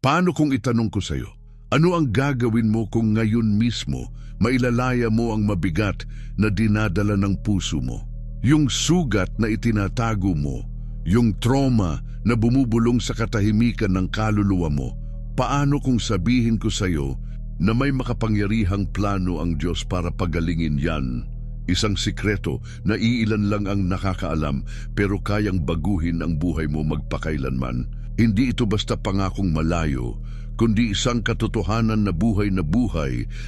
Paano kung itanong ko sa'yo, ano ang gagawin mo kung ngayon mismo mailalaya mo ang mabigat na dinadala ng puso mo? Yung sugat na itinatago mo, yung trauma na bumubulong sa katahimikan ng kaluluwa mo, paano kung sabihin ko sa'yo na may makapangyarihang plano ang Diyos para pagalingin yan? Isang sikreto na iilan lang ang nakakaalam pero kayang baguhin ang buhay mo magpakailanman. Hindi ito basta pangakong malayo, kundi isang katotohanan na buhay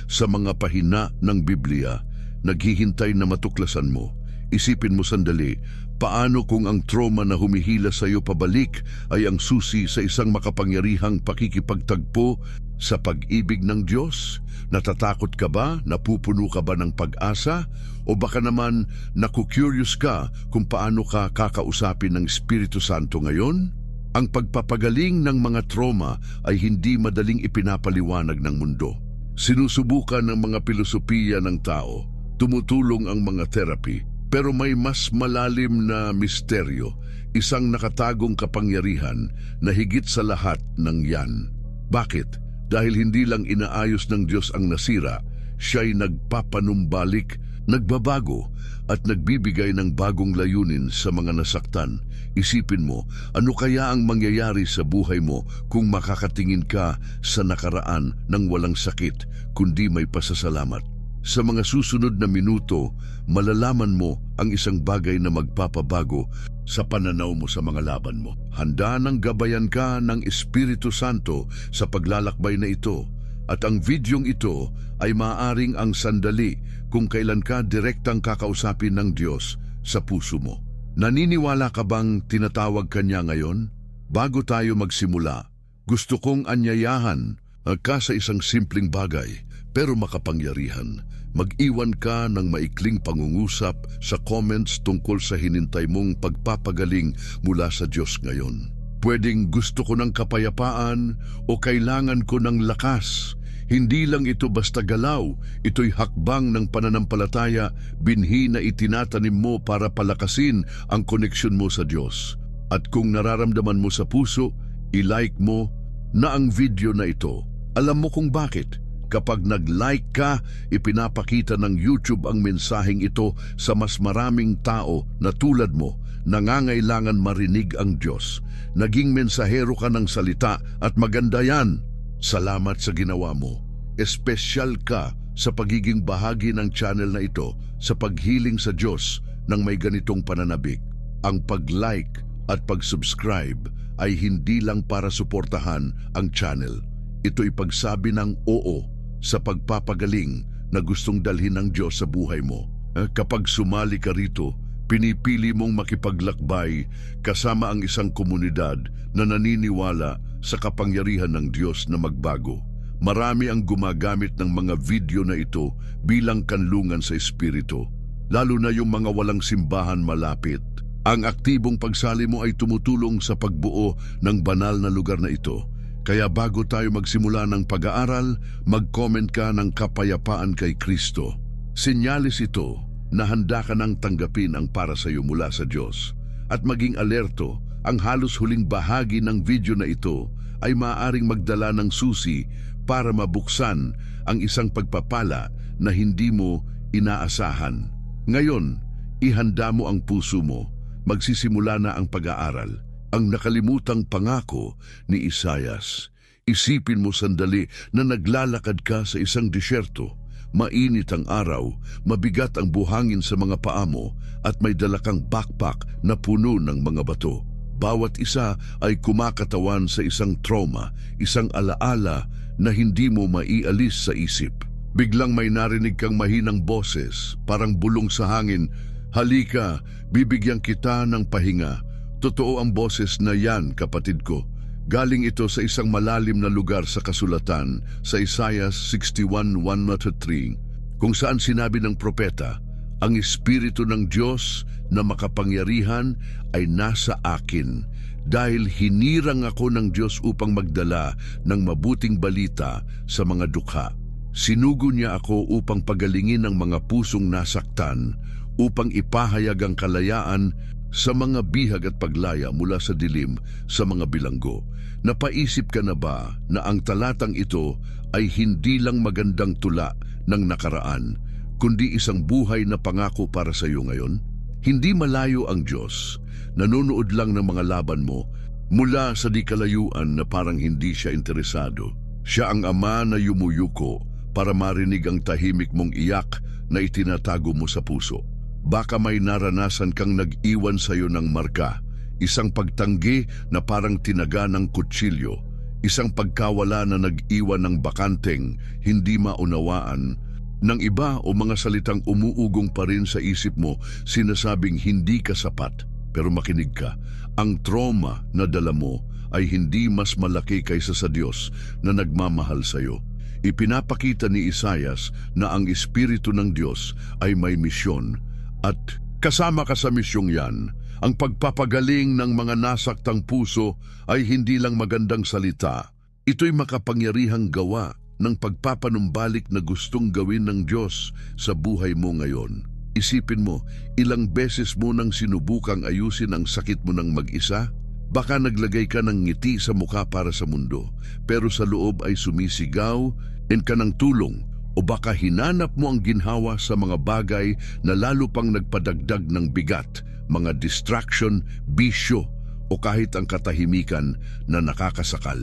sa mga pahina ng Biblia, naghihintay na matuklasan mo. Isipin mo sandali, paano kung ang trauma na humihila sa iyo pabalik ay ang susi sa isang makapangyarihang pakikipagtagpo sa pag-ibig ng Diyos? Natatakot ka ba? Napupuno ka ba ng pag-asa? O baka naman naku-curious ka kung paano ka kakausapin ng Espiritu Santo ngayon? Ang pagpapagaling ng mga trauma ay hindi madaling ipinapaliwanag ng mundo. Sinusubukan ng mga filosofiya ng tao, tumutulong ang mga therapy, pero may mas malalim na misteryo, isang nakatagong kapangyarihan na higit sa lahat ng yan. Bakit? Dahil hindi lang inaayos ng Diyos ang nasira, siya'y nagpapanumbalik, nagbabago at nagbibigay ng bagong layunin sa mga nasaktan. Isipin mo, ano kaya ang mangyayari sa buhay mo kung makakatingin ka sa nakaraan ng walang sakit, kundi may pasasalamat? Sa mga susunod na minuto, malalaman mo ang isang bagay na magpapabago sa pananaw mo sa mga laban mo. Handa nang gabayan ka ng Espiritu Santo sa paglalakbay na ito. At ang videong ito ay maaaring ang sandali kung kailan ka direktang kakausapin ng Diyos sa puso mo. Naniniwala ka bang tinatawag ka niya ngayon? Bago tayo magsimula, gusto kong anyayahan ka sa isang simpleng bagay pero makapangyarihan. Mag-iwan ka ng maikling pangungusap sa comments tungkol sa hinintay mong pagpapagaling mula sa Diyos ngayon. Pwedeng gusto ko ng kapayapaan o kailangan ko ng lakas. Hindi lang ito basta galaw, ito'y hakbang ng pananampalataya, binhi na itinatanim mo para palakasin ang koneksyon mo sa Diyos. At kung nararamdaman mo sa puso, i-like mo na ang video na ito. Alam mo kung bakit? Kapag nag-like ka, ipinapakita ng YouTube ang mensaheng ito sa mas maraming tao na tulad mo, nangangailangan marinig ang Diyos. Naging mensahero ka ng salita at maganda yan. Salamat sa ginawa mo. Espesyal ka sa pagiging bahagi ng channel na ito sa paghiling sa Diyos ng may ganitong pananabik. Ang pag-like at pag-subscribe ay hindi lang para suportahan ang channel. Ito'y pagsabi ng oo sa pagpapagaling na gustong dalhin ng Diyos sa buhay mo. Kapag sumali ka rito, pinipili mong makipaglakbay kasama ang isang komunidad na naniniwala sa kapangyarihan ng Diyos na magbago. Marami ang gumagamit ng mga video na ito bilang kanlungan sa Espiritu, lalo na yung mga walang simbahan malapit. Ang aktibong pagsali mo ay tumutulong sa pagbuo ng banal na lugar na ito. Kaya bago tayo magsimula ng pag-aaral, mag-comment ka ng kapayapaan kay Kristo. Senyales ito na handa ka nang tanggapin ang para sa iyo mula sa Diyos. At maging alerto, ang halos huling bahagi ng video na ito ay maaaring magdala ng susi para mabuksan ang isang pagpapala na hindi mo inaasahan. Ngayon, ihanda mo ang puso mo. Magsisimula na ang pag-aaral. Ang nakalimutang pangako ni Isaias. Isipin mo sandali na naglalakad ka sa isang disyerto. Mainit ang araw, mabigat ang buhangin sa mga paa mo at may dala kang backpack na puno ng mga bato. Bawat isa ay kumakatawan sa isang trauma, isang alaala na hindi mo maialis sa isip. Biglang may narinig kang mahinang boses, parang bulong sa hangin, "Halika, bibigyan kita ng pahinga." Totoo ang boses na yan, kapatid ko. Galing ito sa isang malalim na lugar sa kasulatan, sa Isaiah 61:1-3, kung saan sinabi ng propeta, "Ang Espiritu ng Diyos na makapangyarihan ay nasa akin, dahil hinirang ako ng Diyos upang magdala ng mabuting balita sa mga dukha. Sinugo niya ako upang pagalingin ang mga pusong nasaktan, upang ipahayag ang kalayaan sa mga bihag at paglaya mula sa dilim sa mga bilanggo. Napaisip ka na ba na ang talatang ito ay hindi lang magandang tula ng nakaraan, kundi isang buhay na pangako para sa iyo ngayon? Hindi malayo ang Diyos, nanonood lang ng mga laban mo mula sa di kalayuan na parang hindi siya interesado. Siya ang Ama na yumuyuko para marinig ang tahimik mong iyak na itinatago mo sa puso. Baka may naranasan kang nag-iwan sa iyo ng marka, isang pagtanggi na parang tinaga ng kutsilyo, isang pagkawala na nag-iwan ng bakanteng hindi maunawaan ng iba o mga salitang umuugong pa rin sa isip mo, sinasabing hindi ka sapat. Pero makinig ka, ang trauma na dala mo ay hindi mas malaki kaysa sa Diyos na nagmamahal sa iyo. Ipinapakita ni Isaias na ang Espiritu ng Diyos ay may misyon at kasama ka sa misyong yan. Ang pagpapagaling ng mga nasaktang puso ay hindi lang magandang salita. Ito'y makapangyarihang gawa ng pagpapanumbalik na gustong gawin ng Diyos sa buhay mo ngayon. Isipin mo, ilang beses mo nang sinubukang ayusin ang sakit mo ng mag-isa? Baka naglagay ka ng ngiti sa mukha para sa mundo, pero sa loob ay sumisigaw ka ng tulong, o baka hinanap mo ang ginhawa sa mga bagay na lalo pang nagpadagdag ng bigat, mga distraction, bisyo, o kahit ang katahimikan na nakakasakal.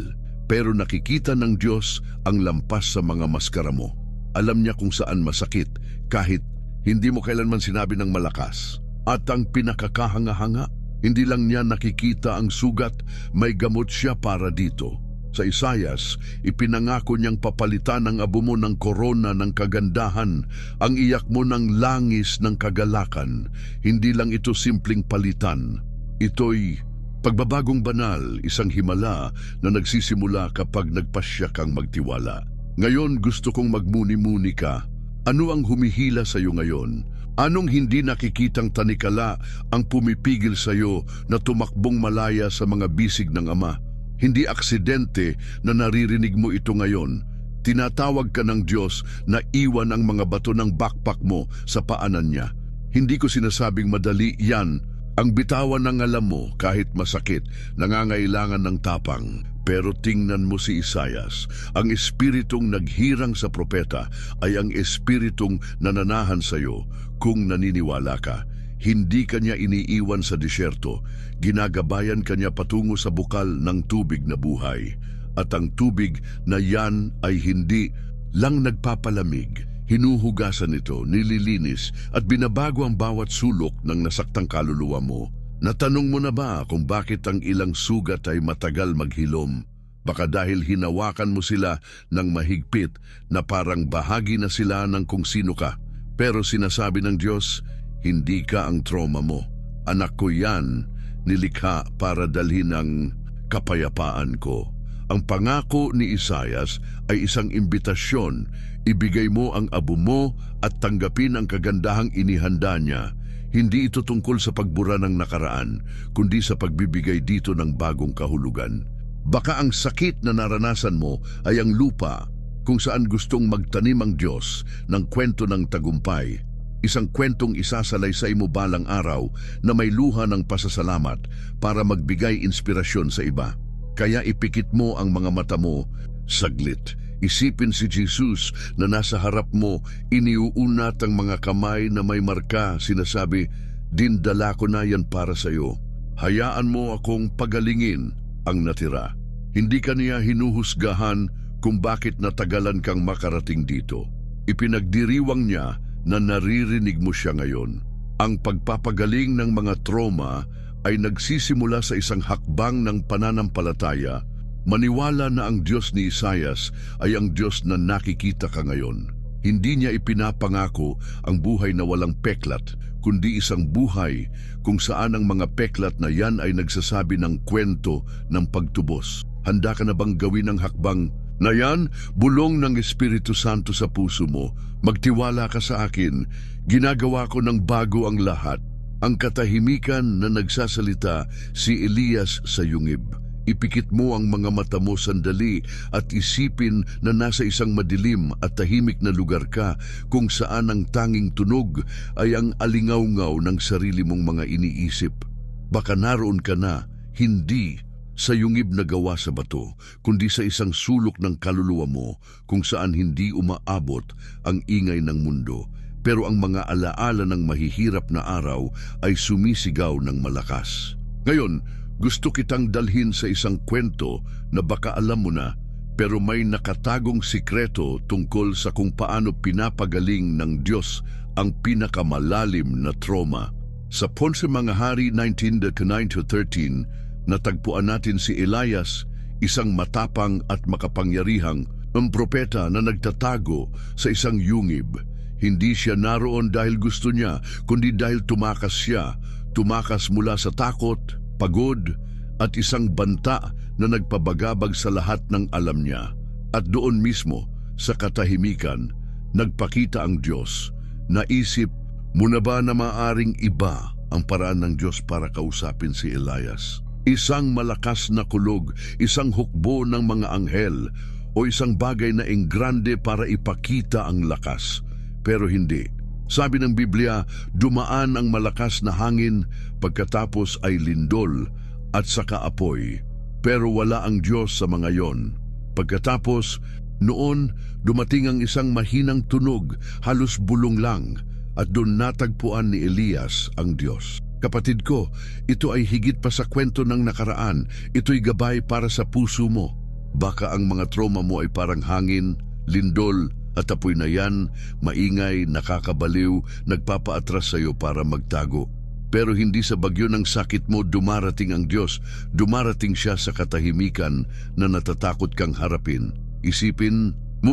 Pero nakikita ng Diyos ang lampas sa mga maskara mo. Alam niya kung saan masakit kahit hindi mo kailanman sinabi ng malakas. At ang pinakakahanga-hanga, hindi lang niya nakikita ang sugat, may gamot siya para dito. Sa Isaias, ipinangako niyang papalitan ang abo mo ng korona ng kagandahan, ang iyak mo ng langis ng kagalakan. Hindi lang ito simpleng palitan. Ito'y pagbabagong banal, isang himala na nagsisimula kapag nagpasya kang magtiwala. Ngayon gusto kong magmuni-muni ka. Ano ang humihila sa iyo ngayon? Anong hindi nakikitang tanikala ang pumipigil sa iyo na tumakbong malaya sa mga bisig ng Ama? Hindi aksidente na naririnig mo ito ngayon. Tinatawag ka ng Diyos na iwan ang mga bato ng backpack mo sa paanan niya. Hindi ko sinasabing madali yan. Ang bitawan ng alam mo kahit masakit, nangangailangan ng tapang. Pero tingnan mo si Isaias. Ang espiritong naghirang sa propeta ay ang espiritong nananahan sa iyo kung naniniwala ka. Hindi kanya iniiwan sa disyerto, ginagabayan kanya patungo sa bukal ng tubig na buhay. At ang tubig na yan ay hindi lang nagpapalamig, hinuhugasan ito, nililinis at binabago ang bawat sulok ng nasaktang kaluluwa mo. Natanong mo na ba kung bakit ang ilang sugat ay matagal maghilom? Baka dahil hinawakan mo sila ng mahigpit na parang bahagi na sila ng kung sino ka. Pero sinasabi ng Diyos, hindi ka ang trauma mo. Anak ko yan, nilikha para dalhin ang kapayapaan ko. Ang pangako ni Isaias ay isang imbitasyon. Ibigay mo ang abo mo at tanggapin ang kagandahang inihanda niya. Hindi ito tungkol sa pagbura ng nakaraan, kundi sa pagbibigay dito ng bagong kahulugan. Baka ang sakit na naranasan mo ay ang lupa kung saan gustong magtanim ang Diyos ng kwento ng tagumpay. Isang kwentong isasalaysay mo balang araw na may luha ng pasasalamat para magbigay inspirasyon sa iba. Kaya ipikit mo ang mga mata mo saglit. Isipin si Jesus na nasa harap mo, iniuunat ang mga kamay na may marka, sinasabi, "Dindala ko na yan para sa iyo. Hayaan mo akong pagalingin ang natira." Hindi ka niya hinuhusgahan kung bakit natagalan kang makarating dito. Ipinagdiriwang niya na naririnig mo siya ngayon. Ang pagpapagaling ng mga trauma ay nagsisimula sa isang hakbang ng pananampalataya. Maniwala na ang Diyos ni Isaias ay ang Diyos na nakikita ka ngayon. Hindi niya ipinapangako ang buhay na walang peklat, kundi isang buhay kung saan ang mga peklat na yan ay nagsasabi ng kwento ng pagtubos. Handa ka na bang gawin ang hakbang na yan? Bulong ng Espiritu Santo sa puso mo. Magtiwala ka sa akin. Ginagawa ko ng bago ang lahat. Ang katahimikan na nagsasalita, si Elias sa yungib. Ipikit mo ang mga mata mo sandali at isipin na nasa isang madilim at tahimik na lugar ka kung saan ang tanging tunog ay ang alingaw-ngaw ng sarili mong mga iniisip. Baka naroon ka na, hindi sa yungib na gawa sa bato, kundi sa isang sulok ng kaluluwa mo kung saan hindi umaabot ang ingay ng mundo. Pero ang mga alaala ng mahihirap na araw ay sumisigaw ng malakas. Ngayon, gusto kitang dalhin sa isang kwento na baka alam mo na, pero may nakatagong sikreto tungkol sa kung paano pinapagaling ng Diyos ang pinakamalalim na trauma. Sa Ponce Mga Hari 19:9-13, natagpuan natin si Elias, isang matapang at makapangyarihang propeta na nagtatago sa isang yungib. Hindi siya naroon dahil gusto niya, kundi dahil tumakas siya. Tumakas mula sa takot, pagod, at isang banta na nagpabagabag sa lahat ng alam niya. At doon mismo, sa katahimikan, nagpakita ang Diyos. Naisip mo na ba na maaring iba ang paraan ng Diyos para kausapin si Elias? Isang malakas na kulog, isang hukbo ng mga anghel, o isang bagay na enggrande para ipakita ang lakas. Pero hindi. Sabi ng Biblia, dumaan ang malakas na hangin, pagkatapos ay lindol at saka apoy. Pero wala ang Diyos sa mga yon. Pagkatapos, noon, dumating ang isang mahinang tunog, halos bulong lang, at doon natagpuan ni Elias ang Diyos. Kapatid ko, ito ay higit pa sa kwento ng nakaraan. Ito'y gabay para sa puso mo. Baka ang mga trauma mo ay parang hangin, lindol, at apoy na yan, maingay, nakakabaliw, nagpapaatras sa iyo para magtago. Pero hindi sa bagyo ng sakit mo dumarating ang Diyos. Dumarating siya sa katahimikan na natatakot kang harapin. Isipin mo,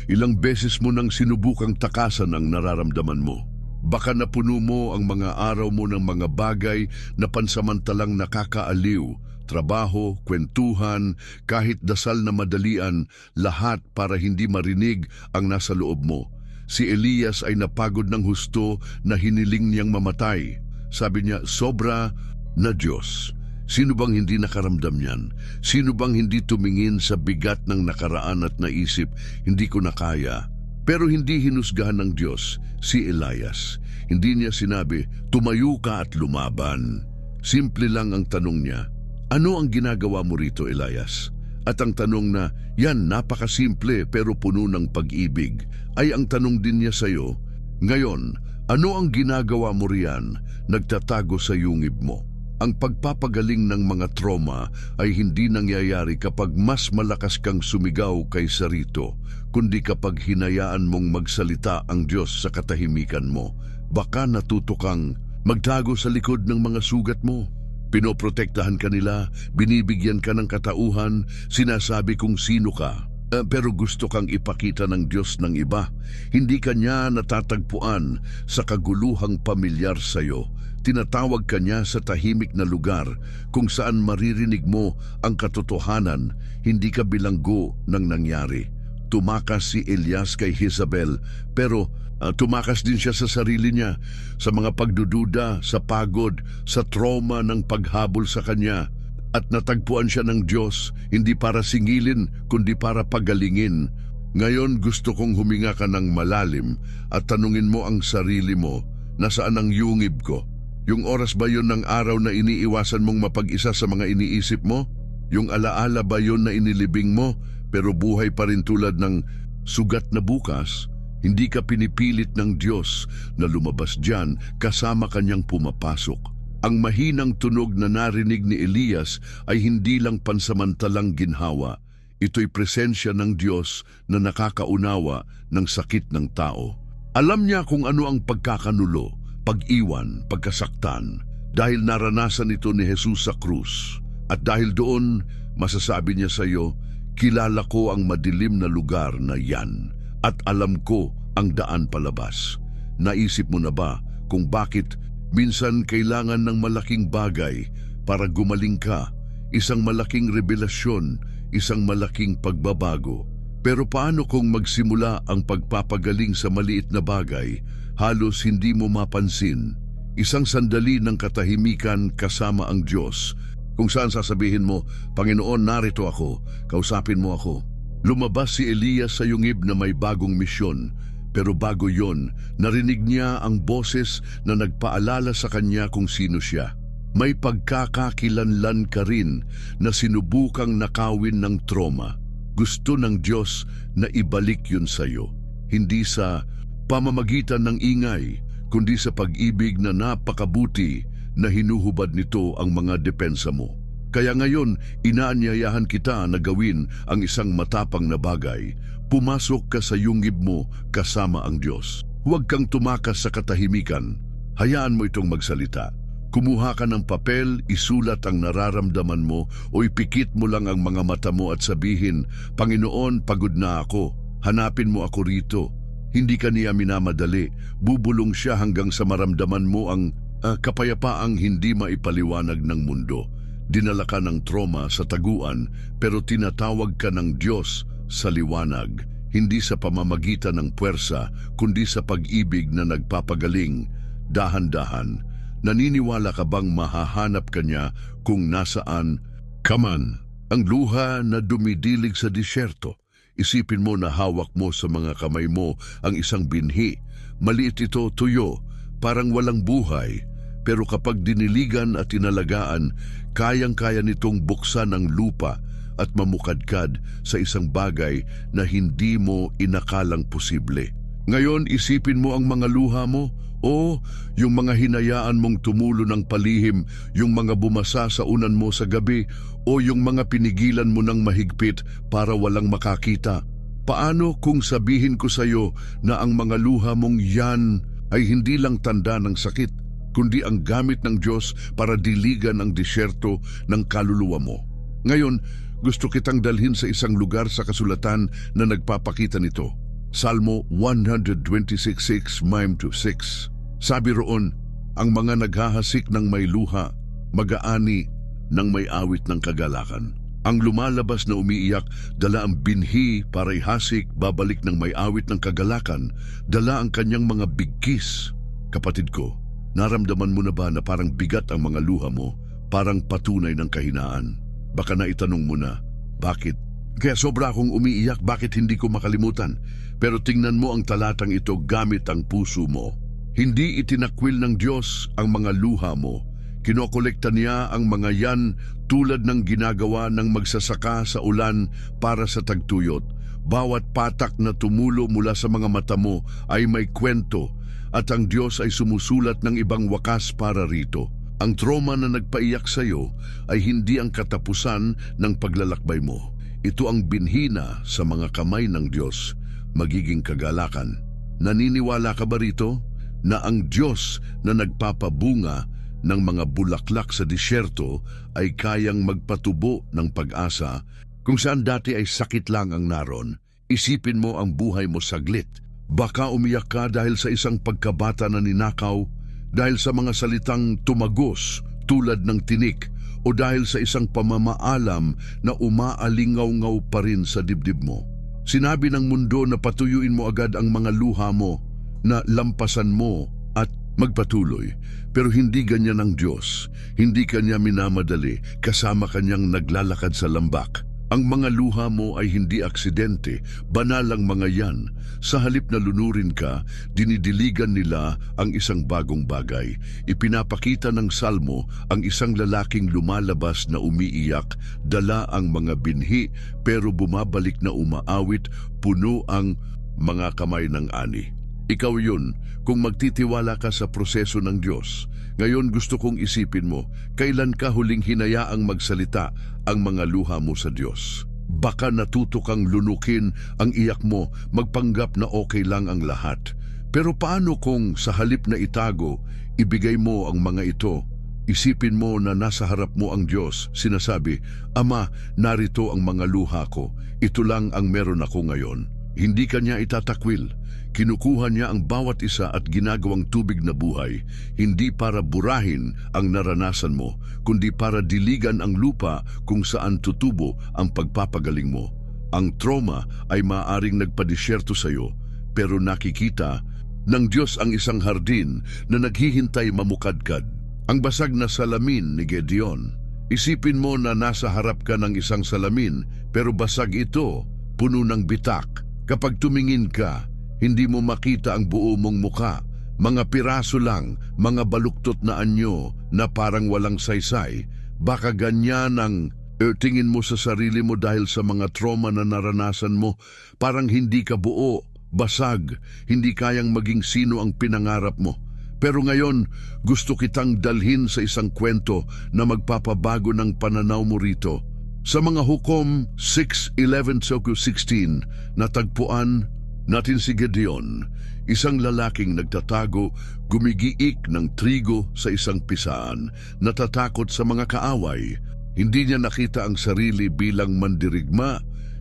ilang beses mo nang sinubukang takasan ang nararamdaman mo. Baka napuno mo ang mga araw mo ng mga bagay na pansamantalang nakakaaliw. Trabaho, kwentuhan, kahit dasal na madalian, lahat para hindi marinig ang nasa loob mo. Si Elias ay napagod ng husto na hiniling niyang mamatay. Sabi niya, sobra na Diyos. Sino bang hindi nakaramdam yan? Sino bang hindi tumingin sa bigat ng nakaraan at naisip, hindi ko na kaya? Pero hindi hinusgahan ng Diyos si Elias. Hindi niya sinabi, tumayo ka at lumaban. Simple lang ang tanong niya, ano ang ginagawa mo rito, Elias? At ang tanong na, yan napakasimple pero puno ng pag-ibig, ay ang tanong din niya sa iyo, ngayon, ano ang ginagawa mo riyan, nagtatago sa yungib mo? Ang pagpapagaling ng mga trauma ay hindi nangyayari kapag mas malakas kang sumigaw kaysa rito, kundi kapag hinayaan mong magsalita ang Diyos sa katahimikan mo. Baka natuto kang magtago sa likod ng mga sugat mo. Pinoprotektahan ka nila, binibigyan ka ng katauhan, sinasabi kung sino ka. Pero gusto kang ipakita ng Diyos ng iba. Hindi ka niya natatagpuan sa kaguluhang pamilyar sa iyo. Tinatawag ka niya sa tahimik na lugar kung saan maririnig mo ang katotohanan, hindi ka bilanggo ng nangyari. Tumakas si Elias kay Jezabel, pero tumakas din siya sa sarili niya, sa mga pagdududa, sa pagod, sa trauma ng paghabol sa kanya. At natagpuan siya ng Diyos, hindi para singilin, kundi para pagalingin. Ngayon gusto kong huminga ka ng malalim at tanungin mo ang sarili mo, nasaan ang yungib ko? Yung oras ba yun ng araw na iniiwasan mong mapag-isa sa mga iniisip mo? Yung alaala ba yun na inilibing mo, pero buhay pa rin tulad ng sugat na bukas? Hindi ka pinipilit ng Diyos na lumabas dyan kasama kanyang pumapasok. Ang mahinang tunog na narinig ni Elias ay hindi lang pansamantalang ginhawa. Ito'y presensya ng Diyos na nakakaunawa ng sakit ng tao. Alam niya kung ano ang pagkakanulo, pag-iwan, pagkasaktan, dahil naranasan ito ni Jesus sa krus. At dahil doon, masasabi niya sa iyo, kilala ko ang madilim na lugar na yan at alam ko ang daan palabas. Naisip mo na ba kung bakit minsan kailangan ng malaking bagay para gumaling ka, isang malaking revelasyon, isang malaking pagbabago? Pero paano kung magsimula ang pagpapagaling sa maliit na bagay, halos hindi mo mapansin? Isang sandali ng katahimikan kasama ang Diyos, kung saan sasabihin mo, Panginoon, narito ako, kausapin mo ako. Lumabas si Elias sa yungib na may bagong misyon. Pero bago yon, narinig niya ang boses na nagpaalala sa kanya kung sino siya. May pagkakakilanlan ka rin na sinubukang nakawin ng trauma. Gusto ng Diyos na ibalik yun sa'yo. Hindi sa pamamagitan ng ingay, kundi sa pag-ibig na napakabuti na hinuhubad nito ang mga depensa mo. Kaya ngayon, inaanyayahan kita na gawin ang isang matapang na bagay. Pumasok ka sa yungib mo kasama ang Diyos. Huwag kang tumakas sa katahimikan. Hayaan mo itong magsalita. Kumuha ka ng papel, isulat ang nararamdaman mo o ipikit mo lang ang mga mata mo at sabihin, Panginoon, pagod na ako. Hanapin mo ako rito. Hindi ka niya minamadali. Bubulong siya hanggang sa maramdaman mo ang kapayapaang hindi maipaliwanag ng mundo. Dinala ka ng trauma sa taguan pero tinatawag ka ng Diyos sa liwanag. Hindi sa pamamagitan ng puwersa kundi sa pag-ibig na nagpapagaling. Dahan-dahan. Naniniwala ka bang mahahanap ka niya kung nasaan ka man? Ang luha na dumidilig sa disyerto. Isipin mo na hawak mo sa mga kamay mo ang isang binhi. Maliit ito, tuyo, parang walang buhay. Pero kapag diniligan at inalagaan, kayang-kaya nitong buksan ang lupa at mamukadkad sa isang bagay na hindi mo inakalang posible. Ngayon, isipin mo ang mga luha mo. O yung mga hinayaan mong tumulo ng palihim, yung mga bumasa sa unan mo sa gabi, o yung mga pinigilan mo ng mahigpit para walang makakita. Paano kung sabihin ko sa iyo na ang mga luha mong yan ay hindi lang tanda ng sakit, kundi ang gamit ng Diyos para diligan ang disyerto ng kaluluwa mo? Ngayon, gusto kitang dalhin sa isang lugar sa kasulatan na nagpapakita nito. Salmo 126:6, 5-6. Sabi roon, ang mga naghahasik ng may luha, mag-aani ng may awit ng kagalakan. Ang lumalabas na umiiyak, dala ang binhi para ihasik, babalik ng may awit ng kagalakan, dala ang kanyang mga bigkis. Kapatid ko, naramdaman mo na ba na parang bigat ang mga luha mo, parang patunay ng kahinaan? Baka naitanong mo na, bakit? Kaya sobra akong umiiyak, bakit hindi ko makalimutan? Pero tingnan mo ang talatang ito gamit ang puso mo. Hindi itinakwil ng Diyos ang mga luha mo. Kinokolekta niya ang mga yan tulad ng ginagawa ng magsasaka sa ulan para sa tagtuyot. Bawat patak na tumulo mula sa mga mata mo ay may kwento at ang Diyos ay sumusulat ng ibang wakas para rito. Ang trauma na nagpaiyak sa iyo ay hindi ang katapusan ng paglalakbay mo. Ito ang binhina sa mga kamay ng Diyos, magiging kagalakan. Naniniwala ka ba rito? Na ang Diyos na nagpapabunga ng mga bulaklak sa disyerto ay kayang magpatubo ng pag-asa kung saan dati ay sakit lang ang naroon. Isipin mo ang buhay mo saglit. Baka umiyak ka dahil sa isang pagkabata na ninakaw, dahil sa mga salitang tumagos tulad ng tinik, o dahil sa isang pamamaalam na umaalingaw-ngaw pa rin sa dibdib mo. Sinabi ng mundo na patuyuin mo agad ang mga luha mo, na lampasan mo at magpatuloy. Pero hindi ganyan ang Diyos. Hindi Kanya minamadali, kasama Kanyang naglalakad sa lambak. Ang mga luha mo ay hindi aksidente, banal ang mga yan. Sa halip na lunurin ka, dinidiligan nila ang isang bagong bagay. Ipinapakita ng salmo ang isang lalaking lumalabas na umiiyak, dala ang mga binhi, pero bumabalik na umaawit, puno ang mga kamay ng ani. Ikaw yun kung magtitiwala ka sa proseso ng Diyos. Ngayon gusto kong isipin mo, kailan ka huling hinayaang magsalita ang mga luha mo sa Diyos? Baka natuto kang lunukin ang iyak mo, magpanggap na okay lang ang lahat. Pero paano kung sa halip na itago, ibigay mo ang mga ito? Isipin mo na nasa harap mo ang Diyos, sinasabi, Ama, narito ang mga luha ko, ito lang ang meron ako ngayon. Hindi Kanya itatakwil. Kinukuha Niya ang bawat isa at ginagawang tubig na buhay, hindi para burahin ang naranasan mo, kundi para diligan ang lupa kung saan tutubo ang pagpapagaling mo. Ang trauma ay maaaring nagpadisyerto sa iyo, pero nakikita ng Diyos ang isang hardin na naghihintay mamukadkad. Ang basag na salamin ni Gedeon. Isipin mo na nasa harap ka ng isang salamin, pero basag ito, puno ng bitak. Kapag tumingin ka, hindi mo makita ang buo mong muka. Mga piraso lang, mga baluktot na anyo na parang walang saysay. Baka ganyan ang tingin mo sa sarili mo dahil sa mga trauma na naranasan mo. Parang hindi ka buo, basag, hindi kayang maging sino ang pinangarap mo. Pero ngayon, gusto kitang dalhin sa isang kwento na magpapabago ng pananaw mo rito. Sa mga Hukom 6:11-16, natagpuan natin si Gedeon, isang lalaking nagtatago, gumigiik ng trigo sa isang pisaan, natatakot sa mga kaaway. Hindi niya nakita ang sarili bilang mandirigma,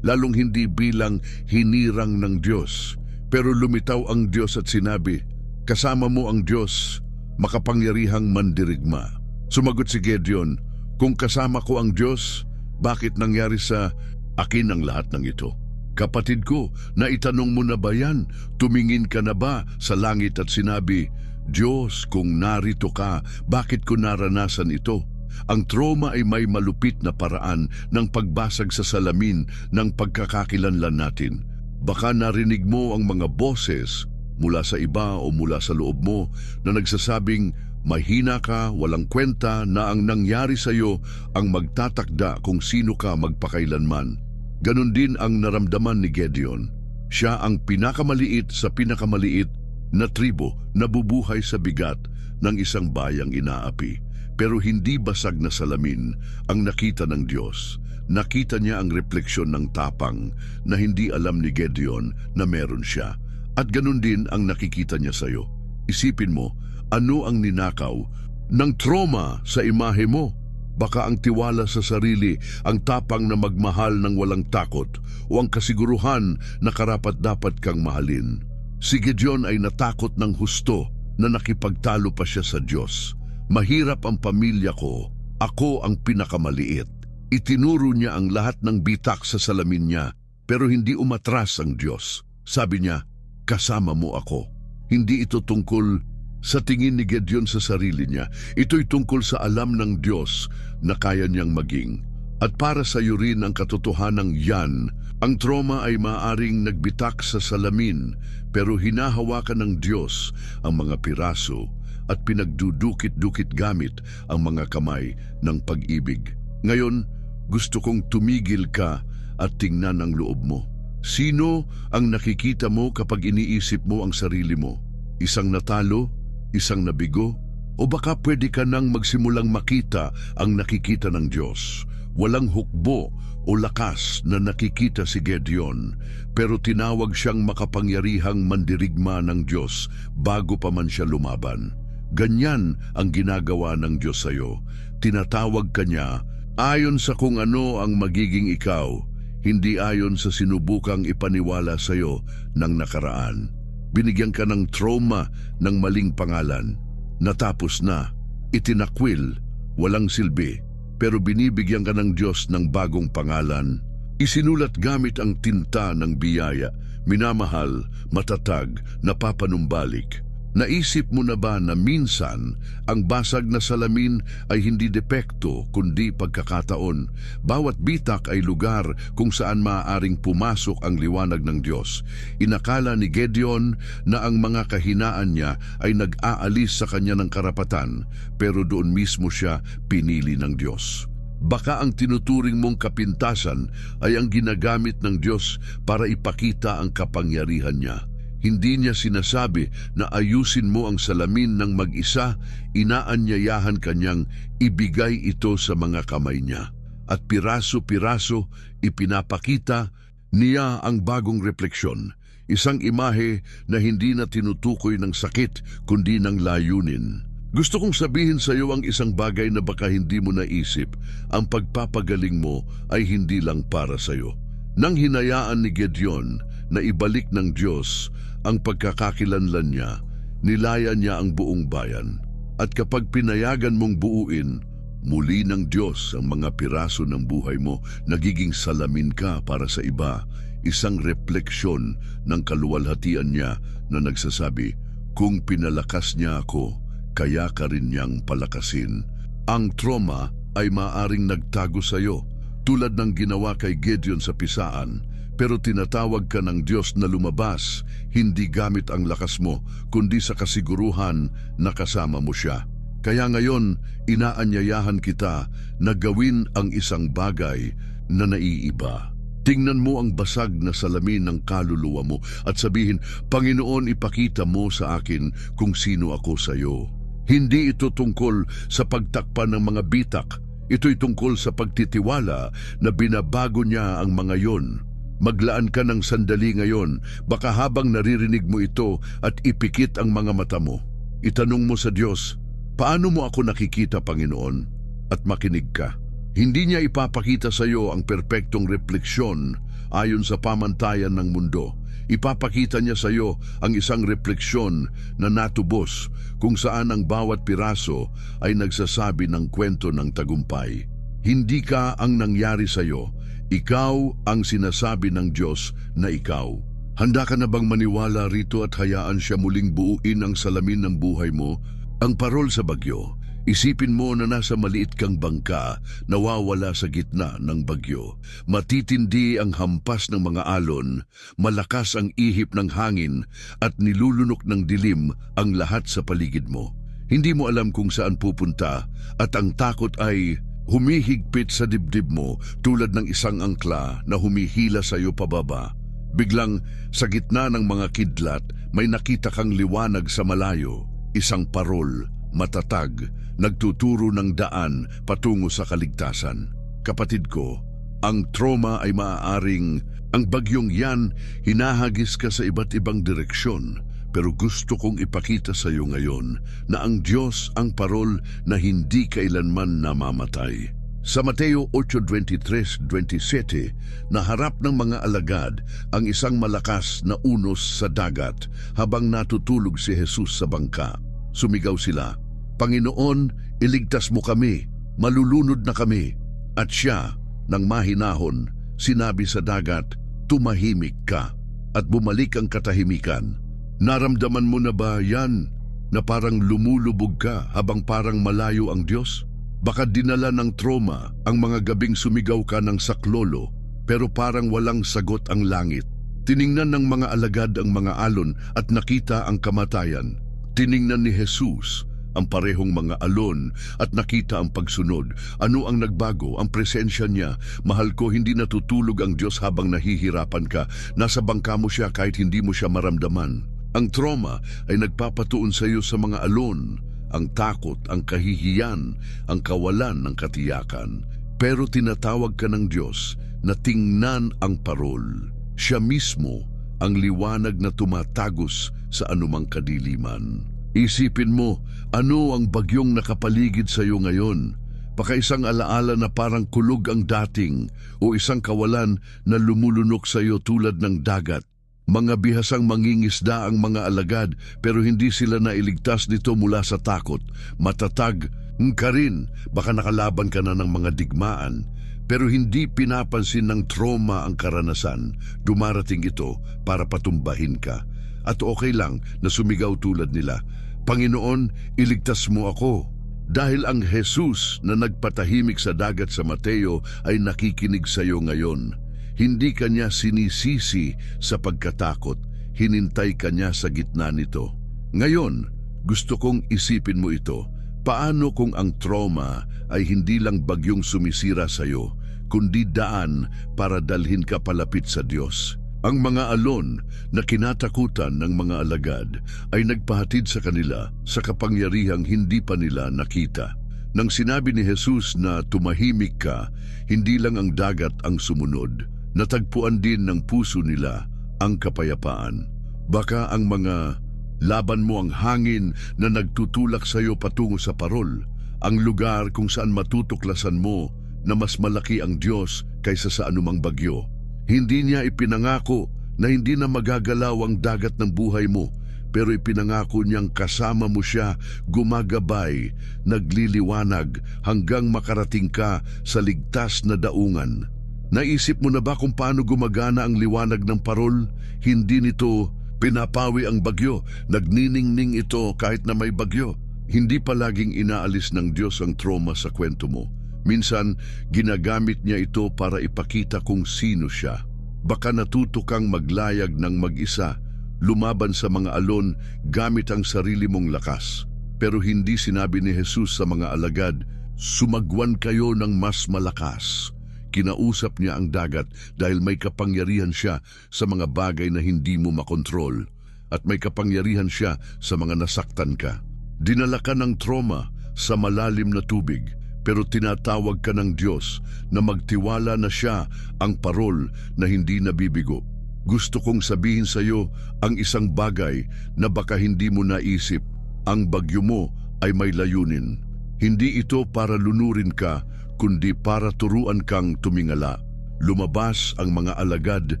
lalong hindi bilang hinirang ng Diyos. Pero lumitaw ang Diyos at sinabi, "Kasama mo ang Diyos, makapangyarihang mandirigma." Sumagot si Gedeon, "Kung kasama ko ang Diyos, bakit nangyari sa akin ang lahat ng ito? Kapatid ko, naitanong mo na ba yan? Tumingin ka na ba sa langit at sinabi, Diyos, kung narito ka, bakit ko naranasan ito?" Ang trauma ay may malupit na paraan ng pagbasag sa salamin ng pagkakakilanlan natin. Baka narinig mo ang mga boses mula sa iba o mula sa loob mo na nagsasabing mahina ka, walang kwenta, na ang nangyari sa iyo ang magtatakda kung sino ka magpakailanman. Ganon din ang naramdaman ni Gedeon. Siya ang pinakamaliit sa pinakamaliit na tribo na bubuhay sa bigat ng isang bayang inaapi. Pero hindi basag na salamin ang nakita ng Diyos. Nakita niya ang refleksyon ng tapang na hindi alam ni Gedeon na meron siya. At ganun din ang nakikita niya sa iyo. Isipin mo, ano ang ninakaw ng trauma sa imahe mo? Baka ang tiwala sa sarili, ang tapang na magmahal ng walang takot, o ang kasiguruhan na karapat-dapat kang mahalin. Si Gedeon ay natakot ng husto na nakipagtalo pa siya sa Diyos. Mahirap ang pamilya ko, ako ang pinakamaliit. Itinuro niya ang lahat ng bitak sa salamin niya, pero hindi umatras ang Diyos. Sabi niya, "Kasama mo ako." Hindi ito tungkol sa tingin ni Gedeon sa sarili niya. Ito'y tungkol sa alam ng Diyos na kaya niyang maging. At para sa iyo rin ang katotohanang yan, ang trauma ay maaring nagbitak sa salamin, pero hinahawakan ng Diyos ang mga piraso at pinagdudukit-dukit gamit ang mga kamay ng pag-ibig. Ngayon, gusto kong tumigil ka at tingnan ang loob mo. Sino ang nakikita mo kapag iniisip mo ang sarili mo? Isang natalo? Isang nabigo? O baka pwede ka nang magsimulang makita ang nakikita ng Diyos? Walang hukbo o lakas na nakikita si Gedeon, pero tinawag siyang makapangyarihang mandirigma ng Diyos bago pa man siya lumaban. Ganyan ang ginagawa ng Diyos sa iyo. Tinatawag ka niya ayon sa kung ano ang magiging ikaw, hindi ayon sa sinubukang ipaniwala sa iyo ng nakaraan. Binigyan ka ng trauma ng maling pangalan. Natapos na, itinakwil, walang silbi, pero binibigyan ka ng Diyos ng bagong pangalan. Isinulat gamit ang tinta ng biyaya, minamahal, matatag, napapanumbalik. Naisip mo na ba na minsan ang basag na salamin ay hindi depekto kundi pagkakataon? Bawat bitak ay lugar kung saan maaaring pumasok ang liwanag ng Diyos. Inakala ni Gedeon na ang mga kahinaan niya ay nag-aalis sa kanya ng karapatan, pero doon mismo siya pinili ng Diyos. Baka ang tinuturing mong kapintasan ay ang ginagamit ng Diyos para ipakita ang kapangyarihan niya. Hindi niya sinasabi na ayusin mo ang salamin ng mag-isa, inaanyayahan kanyang ibigay ito sa mga kamay niya. At piraso-piraso ipinapakita niya ang bagong refleksyon, isang imahe na hindi na tinutukoy ng sakit kundi ng layunin. Gusto kong sabihin sa iyo ang isang bagay na baka hindi mo naisip, ang pagpapagaling mo ay hindi lang para sa iyo. Nang hinayaan ni Gedeon na ibalik ng Diyos ang pagkakakilanlan niya, nilaya niya ang buong bayan. At kapag pinayagan mong buuin, muli ng Diyos ang mga piraso ng buhay mo, nagiging salamin ka para sa iba, isang refleksyon ng kaluwalhatian niya na nagsasabi, "Kung pinalakas niya ako, kaya ka rin niyang palakasin." Ang trauma ay maaring nagtago sa iyo, tulad ng ginawa kay Gedeon sa pisaan, pero tinatawag ka ng Diyos na lumabas, hindi gamit ang lakas mo, kundi sa kasiguruhan na kasama mo siya. Kaya ngayon, inaanyayahan kita na gawin ang isang bagay na naiiba. Tingnan mo ang basag na salamin ng kaluluwa mo at sabihin, Panginoon, ipakita mo sa akin kung sino ako sa iyo. Hindi ito tungkol sa pagtakpan ng mga bitak. Ito'y tungkol sa pagtitiwala na binabago niya ang mga yon. Maglaan ka ng sandali ngayon, baka habang naririnig mo ito at ipikit ang mga mata mo. Itanong mo sa Diyos, paano mo ako nakikita, Panginoon? At makinig ka. Hindi niya ipapakita sa iyo ang perpektong refleksyon ayon sa pamantayan ng mundo. Ipapakita niya sa iyo ang isang refleksyon na natubos kung saan ang bawat piraso ay nagsasabi ng kwento ng tagumpay. Hindi ka ang nangyari sa iyo, ikaw ang sinasabi ng Diyos na ikaw. Handa ka na bang maniwala rito at hayaan siya muling buuin ang salamin ng buhay mo? Ang parol sa bagyo. Isipin mo na nasa maliit kang bangka, nawawala sa gitna ng bagyo. Matitindi ang hampas ng mga alon, malakas ang ihip ng hangin at nilulunok ng dilim ang lahat sa paligid mo. Hindi mo alam kung saan pupunta at ang takot ay humihigpit sa dibdib mo tulad ng isang angkla na humihila sa iyo pababa. Biglang sa gitna ng mga kidlat may nakita kang liwanag sa malayo, isang parol, matatag, nagtuturo ng daan patungo sa kaligtasan. Kapatid ko, ang trauma ay maaaring, ang bagyong yan, hinahagis ka sa iba't ibang direksyon, pero gusto kong ipakita sa iyo ngayon na ang Diyos ang parol na hindi kailanman namamatay. Sa Mateo 8:23-27, naharap ng mga alagad ang isang malakas na unos sa dagat habang natutulog si Jesus sa bangka. Sumigaw sila, Panginoon, iligtas mo kami, malulunod na kami. At siya, nang mahinahon, sinabi sa dagat, tumahimik ka, at bumalik ang katahimikan. Naramdaman mo na ba yan, na parang lumulubog ka habang parang malayo ang Diyos? Baka dinala ng trauma ang mga gabing sumigaw ka ng saklolo, pero parang walang sagot ang langit. Tiningnan ng mga alagad ang mga alon at nakita ang kamatayan. Tiningnan ni Jesus ang parehong mga alon at nakita ang pagsunod. Ano ang nagbago? Ang presensya niya. Mahal ko, hindi natutulog ang Diyos habang nahihirapan ka. Nasa bangka mo siya kahit hindi mo siya maramdaman. Ang trauma ay nagpapatuon sa iyo sa mga alon, ang takot, ang kahihiyan, ang kawalan ng katiyakan. Pero tinatawag ka ng Diyos na tingnan ang parol. Siya mismo ang liwanag na tumatagos sa anumang kadiliman. Isipin mo, ano ang bagyong nakapaligid sa iyo ngayon? Baka isang alaala na parang kulog ang dating o isang kawalan na lumulunok sa iyo tulad ng dagat. Mga bihasang mangingisda ang mga alagad pero hindi sila nailigtas nito mula sa takot. Matatag ka rin, baka nakalaban ka na ng mga digmaan. Pero hindi pinapansin ng trauma ang karanasan. Dumarating ito para patumbahin ka. At okay lang na sumigaw tulad nila, Panginoon, iligtas mo ako. Dahil ang Jesus na nagpatahimik sa dagat sa Mateo ay nakikinig sa iyo ngayon. Hindi kanya sinisisi sa pagkatakot, hinintay kanya sa gitna nito. Ngayon, gusto kong isipin mo ito. Paano kung ang trauma ay hindi lang bagyong sumisira sa iyo, kundi daan para dalhin ka palapit sa Diyos? Ang mga alon na kinatakutan ng mga alagad ay nagpahatid sa kanila sa kapangyarihang hindi pa nila nakita. Nang sinabi ni Jesus na tumahimik ka, hindi lang ang dagat ang sumunod. Natagpuan din ng puso nila ang kapayapaan. Baka ang mga laban mo ang hangin na nagtutulak sa iyo patungo sa parol, ang lugar kung saan matutuklasan mo na mas malaki ang Diyos kaysa sa anumang bagyo. Hindi niya ipinangako na hindi na magagalaw ang dagat ng buhay mo, pero ipinangako niyang kasama mo siya, gumagabay, nagliliwanag hanggang makarating ka sa ligtas na daungan. Naisip mo na ba kung paano gumagana ang liwanag ng parol? Hindi nito pinapawi ang bagyo, nagniningning ito kahit na may bagyo. Hindi palaging inaalis ng Diyos ang trauma sa kwento mo. Minsan, ginagamit niya ito para ipakita kung sino siya. Baka natuto kang maglayag ng mag-isa, lumaban sa mga alon gamit ang sarili mong lakas. Pero hindi sinabi ni Jesus sa mga alagad, sumagwan kayo ng mas malakas. Kinausap niya ang dagat dahil may kapangyarihan siya sa mga bagay na hindi mo makontrol at may kapangyarihan siya sa mga nasaktan ka. Dinala ka ng trauma sa malalim na tubig pero tinatawag ka ng Diyos na magtiwala na siya ang parol na hindi nabibigo. Gusto kong sabihin sa iyo ang isang bagay na baka hindi mo naisip. Ang bagyo mo ay may layunin. Hindi ito para lunurin ka, kundi para turuan kang tumingala. Lumabas ang mga alagad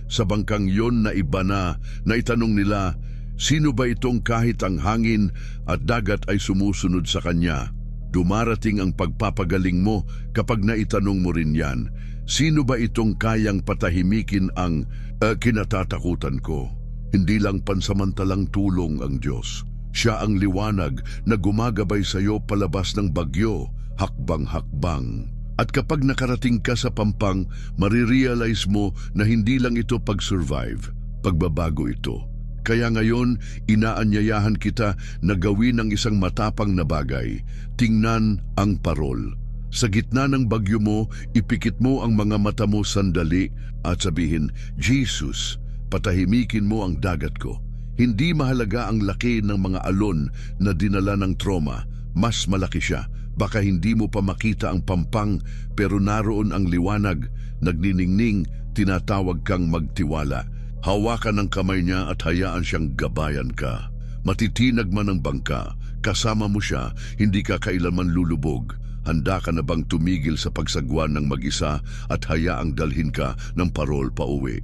sa bangkang yon na iba na itanong nila, sino ba itong kahit ang hangin at dagat ay sumusunod sa kanya? Dumarating ang pagpapagaling mo kapag naitanong mo rin yan. Sino ba itong kayang patahimikin ang kinatatakutan ko? Hindi lang pansamantalang tulong ang Diyos. Siya ang liwanag na gumagabay sa iyo palabas ng bagyo, hakbang-hakbang. At kapag nakarating ka sa pampang, marirealize mo na hindi lang ito pag-survive, pagbabago ito. Kaya ngayon, inaanyayahan kita na gawin ang isang matapang na bagay. Tingnan ang parol. Sa gitna ng bagyo mo, ipikit mo ang mga mata mo sandali at sabihin, Jesus, patahimikin mo ang dagat ko. Hindi mahalaga ang laki ng mga alon na dinala ng trauma. Mas malaki siya. Baka hindi mo pa makita ang pampang pero naroon ang liwanag. Nagniningning, tinatawag kang magtiwala. Hawakan ang kamay niya at hayaan siyang gabayan ka. Matitinag man ang bangka, kasama mo siya, hindi ka kailanman lulubog. Handa ka na bang tumigil sa pagsagwan ng mag-isa at hayaang dalhin ka ng parol pa uwi?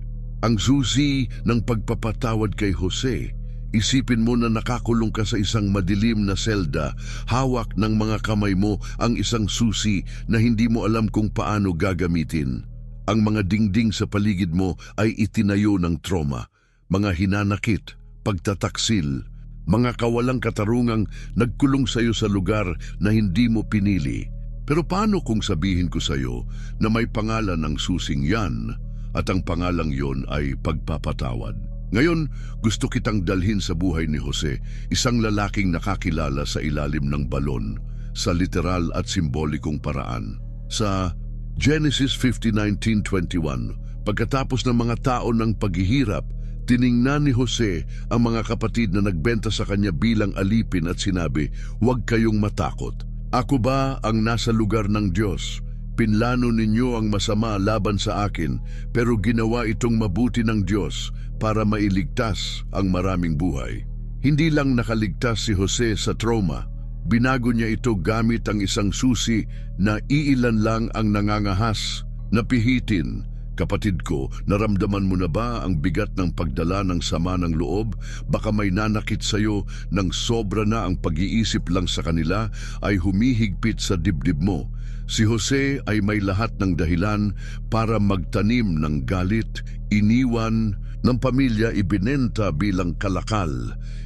Ang susi ng pagpapatawad kay Jose, isipin mo na nakakulong ka sa isang madilim na selda, hawak ng mga kamay mo ang isang susi na hindi mo alam kung paano gagamitin. Ang mga dingding sa paligid mo ay itinayo ng trauma, mga hinanakit, pagtataksil, mga kawalang katarungang nagkulong sa iyo sa lugar na hindi mo pinili. Pero paano kung sabihin ko sa iyo na may pangalan ng susing yan at ang pangalang yon ay pagpapatawad? Ngayon, gusto kitang dalhin sa buhay ni Jose, isang lalaking nakakilala sa ilalim ng balon, sa literal at simbolikong paraan. Sa Genesis 50:19-21, pagkatapos ng mga tao ng paghihirap, tiningnan ni Jose ang mga kapatid na nagbenta sa kanya bilang alipin at sinabi, huwag kayong matakot. Ako ba ang nasa lugar ng Diyos? Pinlano ninyo ang masama laban sa akin, pero ginawa itong mabuti ng Diyos para mailigtas ang maraming buhay. Hindi lang nakaligtas si Jose sa trauma, binago niya ito gamit ang isang susi na iilan lang ang nangangahas na pihitin. Kapatid ko, naramdaman mo na ba ang bigat ng pagdala ng sama ng loob? Baka may nanakit sa iyo ng sobra na ang pag-iisip lang sa kanila ay humihigpit sa dibdib mo. Si Jose ay may lahat ng dahilan para magtanim ng galit, iniwan ng pamilya, ibinenta bilang kalakal,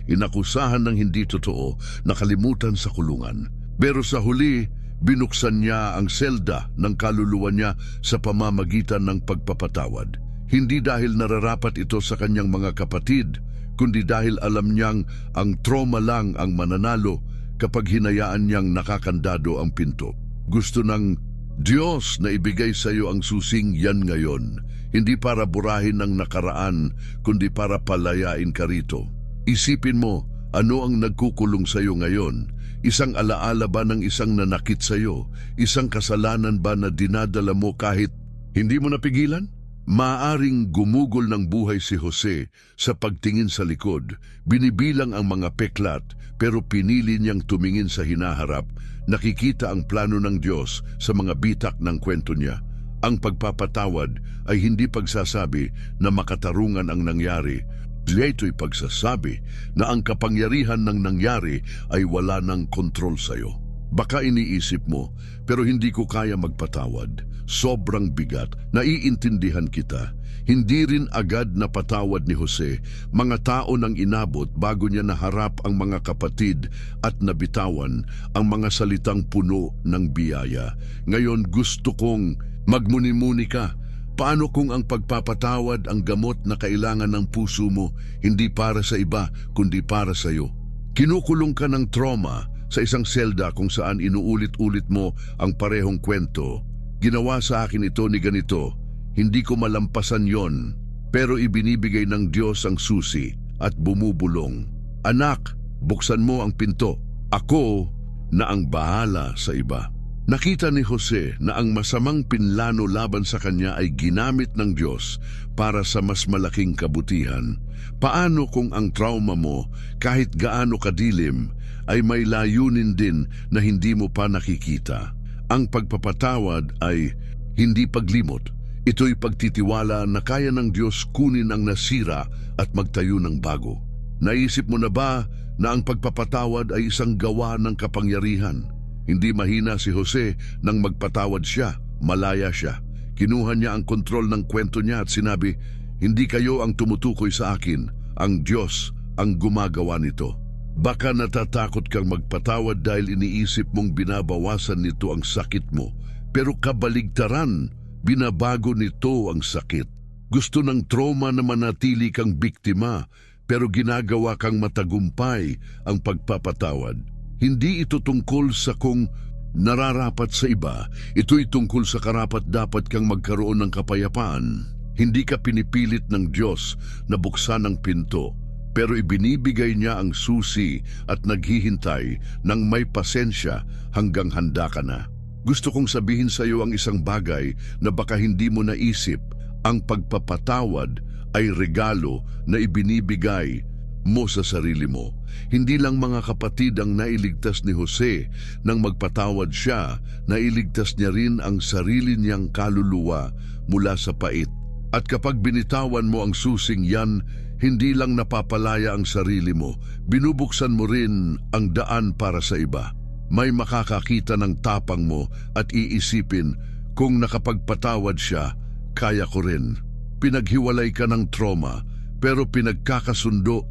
inakusahan ng hindi totoo, nakalimutan sa kulungan. Pero sa huli, binuksan niya ang selda ng kaluluwa niya sa pamamagitan ng pagpapatawad. Hindi dahil nararapat ito sa kanyang mga kapatid, kundi dahil alam niyang ang trauma lang ang mananalo kapag hinayaan niyang nakakandado ang pinto. Gusto ng Diyos na ibigay sa iyo ang susing yan ngayon, hindi para burahin ang nakaraan, kundi para palayain ka rito. Isipin mo, ano ang nagkukulong sa iyo ngayon? Isang alaala ba ng isang nanakit sa iyo? Isang kasalanan ba na dinadala mo kahit hindi mo napigilan? Maaring gumugol ng buhay si Jose sa pagtingin sa likod, binibilang ang mga peklat, pero pinili niyang tumingin sa hinaharap. Nakikita ang plano ng Diyos sa mga bitak ng kwento niya. Ang pagpapatawad ay hindi pagsasabi na makatarungan ang nangyari. Ito'y pagsasabi na ang kapangyarihan ng nangyari ay wala ng kontrol sa iyo. Baka iniisip mo, pero hindi ko kaya magpatawad. Sobrang bigat, naiintindihan kita. Hindi rin agad napatawad ni Jose. Mga tao nang inabot bago niya naharap ang mga kapatid at nabitawan ang mga salitang puno ng biyaya. Ngayon gusto kong magmuni-muni ka. Paano kung ang pagpapatawad ang gamot na kailangan ng puso mo, hindi para sa iba, kundi para sa iyo? Kinukulong ka ng trauma, sa isang selda kung saan inuulit-ulit mo ang parehong kwento. Ginawa sa akin ito ni ganito, hindi ko malampasan yon, pero ibinibigay ng Diyos ang susi at bumubulong. Anak, buksan mo ang pinto. Ako na ang bahala sa iba. Nakita ni Jose na ang masamang pinlano laban sa kanya ay ginamit ng Diyos para sa mas malaking kabutihan. Paano kung ang trauma mo, kahit gaano kadilim, ay may layunin din na hindi mo pa nakikita? Ang pagpapatawad ay hindi paglimot. Ito'y pagtitiwala na kaya ng Diyos kunin ang nasira at magtayo ng bago. Naisip mo na ba na ang pagpapatawad ay isang gawa ng kapangyarihan? Hindi mahina si Jose nang magpatawad siya, malaya siya. Kinuha niya ang kontrol ng kwento niya at sinabi, hindi kayo ang tumutukoy sa akin, ang Diyos ang gumagawa nito. Baka natatakot kang magpatawad dahil iniisip mong binabawasan nito ang sakit mo, pero kabaligtaran, binabago nito ang sakit. Gusto ng trauma na manatili kang biktima, pero ginagawa kang matagumpay ang pagpapatawad. Hindi ito tungkol sa kung nararapat sa iba, ito'y tungkol sa karapat-dapat kang magkaroon ng kapayapaan. Hindi ka pinipilit ng Diyos na buksan ang pinto, pero ibinibigay niya ang susi at naghihintay ng may pasensya hanggang handa ka na. Gusto kong sabihin sa iyo ang isang bagay na baka hindi mo naisip. Ang pagpapatawad ay regalo na ibinibigay mo sa sarili mo. Hindi lang mga kapatid ang nailigtas ni Jose nang magpatawad siya, nailigtas niya rin ang sarili niyang kaluluwa mula sa pait. At kapag binitawan mo ang susing yan, hindi lang napapalaya ang sarili mo, binubuksan mo rin ang daan para sa iba. May makakakita ng tapang mo at iisipin, kung nakapagpatawad siya, kaya ko rin. Pinaghiwalay ka ng trauma, pero pinagkakasundo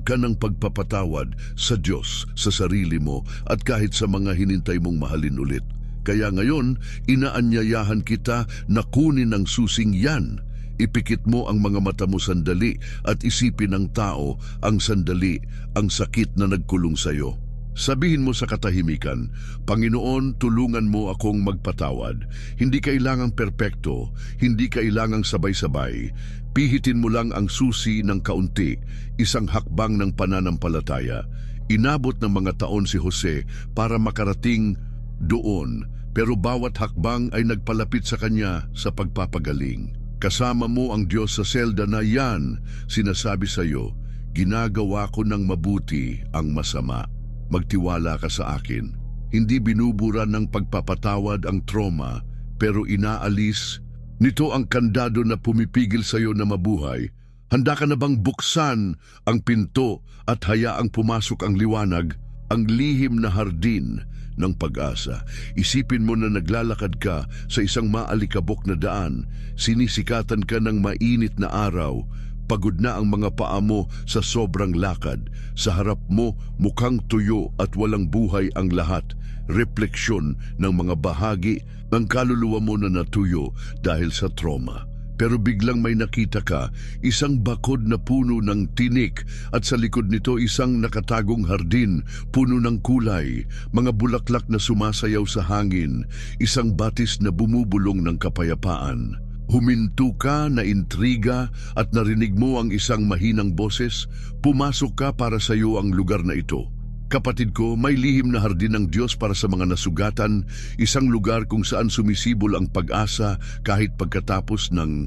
ka ng pagpapatawad sa Diyos, sa sarili mo, at kahit sa mga hinintay mong mahalin ulit. Kaya ngayon, inaanyayahan kita na kunin ang susing yan. Ipikit mo ang mga mata mo sandali at isipin ng tao ang sandali, ang sakit na nagkulong sa iyo. Sabihin mo sa katahimikan, Panginoon, tulungan mo akong magpatawad. Hindi kailangang perpekto, hindi kailangang sabay-sabay. Pihitin mo lang ang susi ng kaunti, isang hakbang ng pananampalataya. Inabot ng mga taon si Jose para makarating doon, pero bawat hakbang ay nagpalapit sa kanya sa pagpapagaling. Kasama mo ang Diyos sa selda na yan, sinasabi sa iyo, ginagawa ko ng mabuti ang masama. Magtiwala ka sa akin. Hindi binubura ng pagpapatawad ang trauma, pero inaalis nito ang kandado na pumipigil sa iyo na mabuhay. Handa ka na bang buksan ang pinto at hayaang pumasok ang liwanag, ang lihim na hardin ng pag-asa? Isipin mo na naglalakad ka sa isang maalikabok na daan, sinisikatan ka ng mainit na araw, pagod na ang mga paa mo sa sobrang lakad. Sa harap mo, mukhang tuyo at walang buhay ang lahat. Refleksyon ng mga bahagi ng kaluluwa mo na natuyo dahil sa trauma. Pero biglang may nakita ka, isang bakod na puno ng tinik at sa likod nito isang nakatagong hardin, puno ng kulay, mga bulaklak na sumasayaw sa hangin, isang batis na bumubulong ng kapayapaan. Huminto ka na intriga at narinig mo ang isang mahinang boses, pumasok ka para sa iyo ang lugar na ito. Kapatid ko, may lihim na hardin ng Diyos para sa mga nasugatan, isang lugar kung saan sumisibol ang pag-asa kahit pagkatapos ng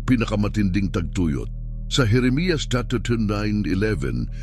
pinakamatinding tagtuyot. Sa Jeremias 9:11,